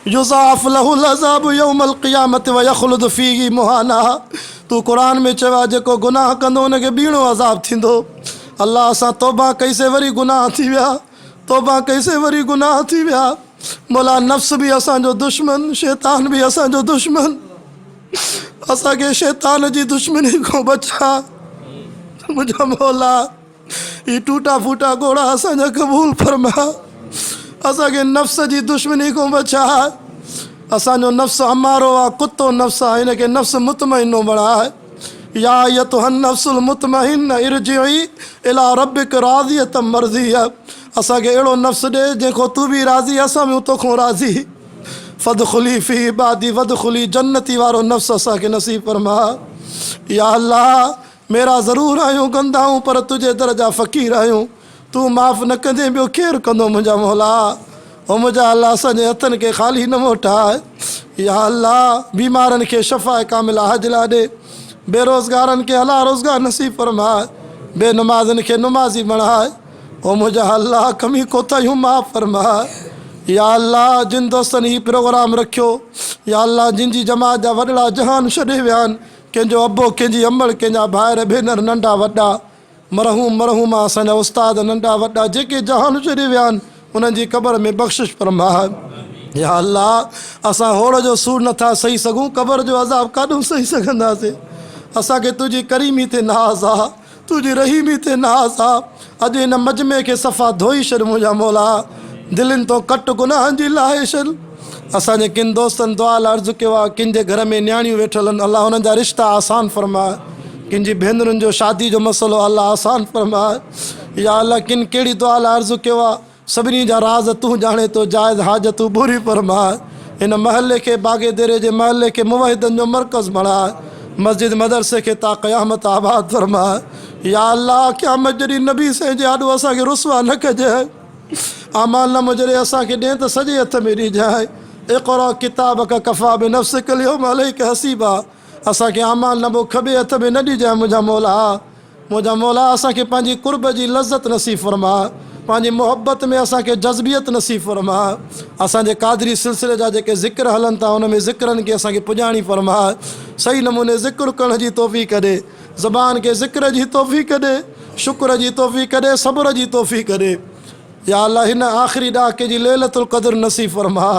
युज़ाअफ़ लहुल अज़ाबु यौमल क़ियामत व यख़्लुद फ़ीही मुहाना। तू क़ुरान में चवा जेको गुनाह कंदो उनखे बीणो अज़ाब थींदो। अल्लाह असां तौबा कईसे वरी गुनाह थी विया, तौबा कईसे वरी गुनाह थी विया। मौला नफ़्स भी असांजो दुश्मन, शैतान भी असांजो दुश्मन, असांखे शैतान जी दुश्मनी खां बचा। मुंहिंजा मौला ही टूटा फूटा घोड़ा असांजा कबूल फरमा, असांखे नफ़्स जी दुश्मनी खां बचा। असांजो नफ़्स अमारो आहे, कुतो नफ़्स आहे, हिनखे नफ़्स मुतमइनो बणाए। या अय्युहन नफ़्सुल मुतमइन्ना इरजिई इला रब्बिक राज़ियतम मर्ज़िया। असांखे अहिड़ो नफ़्स ॾे जंहिंखो तू बि राज़ी, असां बि तोखां राज़ी। फ़दख़ुली फ़ी इबादी वदख़ुली जन्नती वारो नफ़्स असांखे नसीब फरमा। या अल्लाह, मेरा ज़रूरु आहियूं कंदा आहियूं, पर तुंहिंजे दर जा फ़क़ीर आहियूं, तू माफ़ न कंदे ॿियो केरु कंदो। मुंहिंजा मौला, ओ मुंहिंजा अल्लाह असांजे हथनि खे ख़ाली न मोटाए। या अल्लाह, बीमारनि खे शफ़ा कामिला हाजिला ॾे, बेरोज़गारनि खे हला रोज़गार नसीब फरमाए, बेनमाज़नि खे नुमाज़ी बणाए। ओ मुंहिंजा अल्लाह, कमी कोताहियूं माफ़ फरमाए। या अल्लाह, जिन दोस्तनि ही प्रोग्राम रखियो, या अल्लाह जिन जी जमात जा वॾड़ा जहान छॾे विया आहिनि, कंहिंजो अबो कंहिंजी अमड़ कंहिंजा भाइर भेनर नंढा वॾा मरहूम मरहूमा असांजा उस्ताद नंढा वॾा जेके जहान छॾे विया आहिनि उन्हनि जी क़बर में बख़्शिश फरमा। या अल्लाह असां होड़ जो सूर नथा सही सघूं, क़बर जो अज़ाब काॾूं सही सघंदासीं। असांखे तुंहिंजी करीमी ते नाज़ आहे, तुंहिंजी रहीमी ते नाज़ आहे। अॼु हिन मजमे खे सफ़ा धोई छॾ मुंहिंजा मौला, दिलनि तो कट गुनाहनि जी लाहे छॾ। असांजे किन दोस्तनि दुआ लाइ अर्ज़ु कयो आहे, किन जे घर में न्याणियूं वेठल आहिनि, अलाह हुननि जा रिश्ता आसान फरमाए। किन जी भेनरुनि जो शादी जो मसइलो अलाह आसान फरमाए। या अल्लाह किन कहिड़ी दुआ लाइ अर्ज़ु कयो आहे, सभिनी जा राज़ तूं ॼाणे तो, जाइज़ हाजतूं पूरी फरमाए। हिन महले के बागे देरे जे महले के मुवहिदनि जो मरकज़ बणाए। मस्जिद मदरसे के ता क़यामत आबाद फरमाए। या अल्लाह क़यामत जॾहिं नबी से जे आॾो असांखे रुसवा न कजे, आमाल न मुजरे असांखे ॾिए त सॼे हथ में ॾिजाए। इक़रा किताब का कफ़ा बि नफ़्सिक अल-यौम अलैका हसीबा। असांखे आमाल न खबे हथ में न ॾिजाए मुंहिंजा मौला। मुंहिंजा मौला असांखे पंहिंजी कुर्ब जी लज़्ज़त नसीब फरमा, पंहिंजी मोहब्बत में असांखे जज़्बियत नसीब फरमा। असांजे क़ादरी सिलसिले जा जेके ज़िक्र हलनि था उन में ज़िक्रनि खे असांखे पुॼाणी फरमा। सही नमूने ज़िक्र करण जी तौफ़ीक़ ॾे, ज़बान खे ज़िक्र जी तौफ़ीक़ ॾे, शुक्र जी तौफ़ीक़ ॾे, सब्र जी तौफ़ीक़ ॾे। या अल्लाह हिन आख़िरी ॾाके जी लैलतुल क़द्र नसीब फरमा।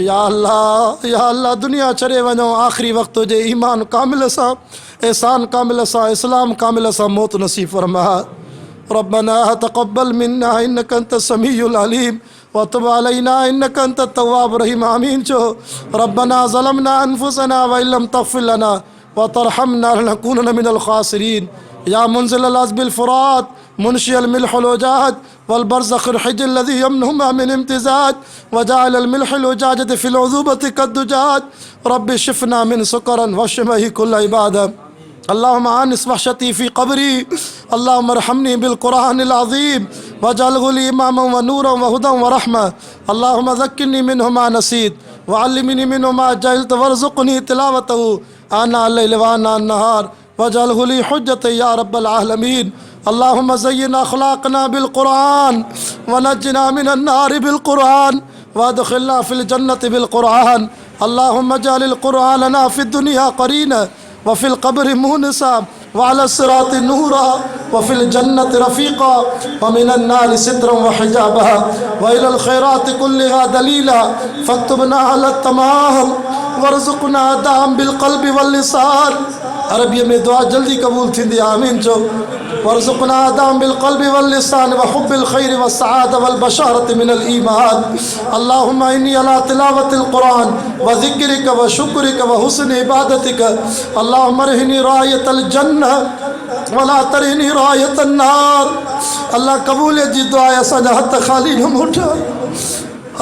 या अल्लाह दुनिया छॾे वञो आख़िरी वक़्त हुजे, ईमान कामिल सां, एहसान कामिल सां, इस्लाम कामिल सां मौत नसीब फरमा। रब्बना तक़ब्बल मिन्ना इन्नका अंत समीउल अलीम व तुब अलैना इन्नका अंत तव्वाबुर रहीम। आमीन चो। रब्बना ज़लमना अनफुसना व इल्लम तग़फिर लना व तरहमना लनकूनन मिनल ख़ासिरीन। या मुंज़िलल अज़्बिल फ़ुरात मुनशिअल मिल्हुल उजाज वल बरज़ख़िल हिज्र लज़ी यमनहुमा मिन इम्तिज़ाज व जाअलल मिल्हुल उजाजत फ़िल उज़ूबति कद्दुजाज। रब्बि शिफ़ना मिन सुकरन वश्फ़ि कुल्ल इबादा। अल्लाहुम्मा आनिस वहशती फ़ी क़ब्री, अल्लाहुम्मा अर्हमनी बिल क़ुरआनिल अज़ीम वजअलहु ली इमामन व नूरन व हुदन व रहमा। अल्लाहुम्मा ज़क्किरनी मिन्हु मा नसीत व अल्लिमनी मिन्हु मा जहलत वरज़ुक़नी तिलावतहु आना अल-लैल व आना अन-नहार वजअलहु ली हुज्जतन या रब्बल आलमीन। अल्लाहुम्मा ज़य्यिन अख़लाक़ना बिल क़ुरआन व नज्जिना मिनन नार बिल क़ुरआन व अदख़िलना फ़िल जन्नति बिल क़ुरआन। अल्लाहुम्मा जअलिल क़ुरआन लना फ़िद दुनिया क़रीना व फ़िल क़ब्रि मुहनिसा व अला सिराति नूरा व फ़िल जन्नति रफ़ीक़ा व मिनन नारि सित्रन व हिजाबा व इलल ख़ैराति कुल्लिहा दलीला फ़क्तुबना अलत तमाम वरज़ुक़ना दाम बिल क़ल्बि वल लिसान। अरबी में दुआ जल्दी कबूल थींदी। आमीन चो। वरज़ुक़ना दाम बिल क़ल्बि वल लिसान व हुब्बिल ख़ैरि व सआदा वल बशारति मिनल ईमान। अल्लाहुम्मा इन्नी अला तिलावतिल क़ुरआन व ज़िक्रिक व शुक्रिक व हुस्नि इबादतिक। अल्लाहुम्मा रहिनी रायतल जन्नह वला तरहिनी रायतन नार। अल्लाह कबूलियत जी दुआ है। असांजा हथ ख़ाली न मोटा,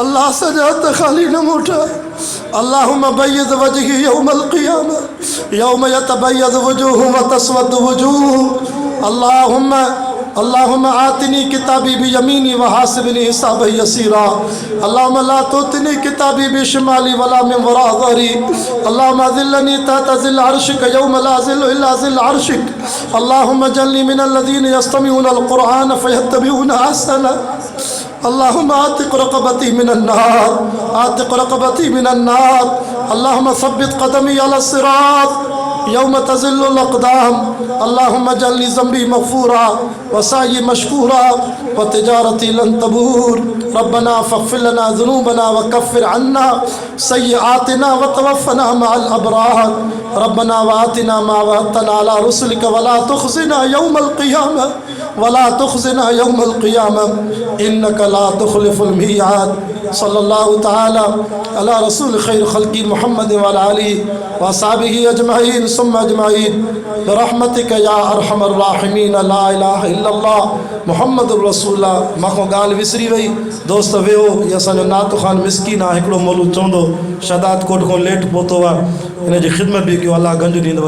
अल्लाह असांजा हथ ख़ाली न मोटा। अल्लाहुम्मा बय्यज़ वजही यौमल क़ियामा यौम यतबय्यज़ वजूह व तस्वद्दु वजूह। अल्लाहुम्मा आतिनी किताबी बियमीनी व हासिबनी हिसाबन यसीरा। अल्लाहुम्मा ला तुअतिनी किताबी बिशिमाली वला मिन वरा ज़हरी। अल्लाहुम्मा ज़िल्लनी तहत ज़िल्ल अर्शिक यौम ला ज़िल्ल इल्ला ज़िल्ल अर्शिक। अल्लाहुम्मा जअलनी मिनल लज़ीना यस्तमिऊनल क़ुरआन फ़यत्तबिऊना अहसना। अल्लाहुम्मा आतिक़ रक़बती मिनन नार, आतिक़ रक़बती मिनन नार। अल्लाहुम्मा सब्बित क़दमी अला सिरात यौम तज़िल्लुल अक़दाम। अल्लाहुम्मा जअलनी ज़म्बी मग़फ़ूरा व साई मशकूरा व तिजारती लन तबूर। रब्बना फ़ग़फ़िर लना ज़ुनूबना व कफ़्फ़िर अन्ना सय्यिआतिना व तवफ़्फ़ना मअल अबरार। रब्बना व आतिना मा वअदतना अला रुसुलिक व ला तुख़ज़िना यौमल क़ियामा वला तुख़ज़िना यौमल क़ियामा इन्नका ला तुख़लिफ़ुल मियाद। सल्लल्लाहु तआला अला रसूल खैर खल्क़ी मुहम्मद व अला आलिहि व अस्हाबिहि अजमईन सुम्मा अजमईन बिरहमतिक या अरहमर राहिमीन। ला इलाहा इल्लल्लाह मुहम्मदुर रसूलुल्लाह। मां ॻाल्हि विसरी वई दोस्त वियो। ये असांजो नातो ख़ान मिसकीन आहे, हिकिड़ो मौलू चवंदो शहदाद कोट खां लेट पहुतो आहे, हिन जी ख़िदमत बि कयो। अल्लाह गंज ॾींदव।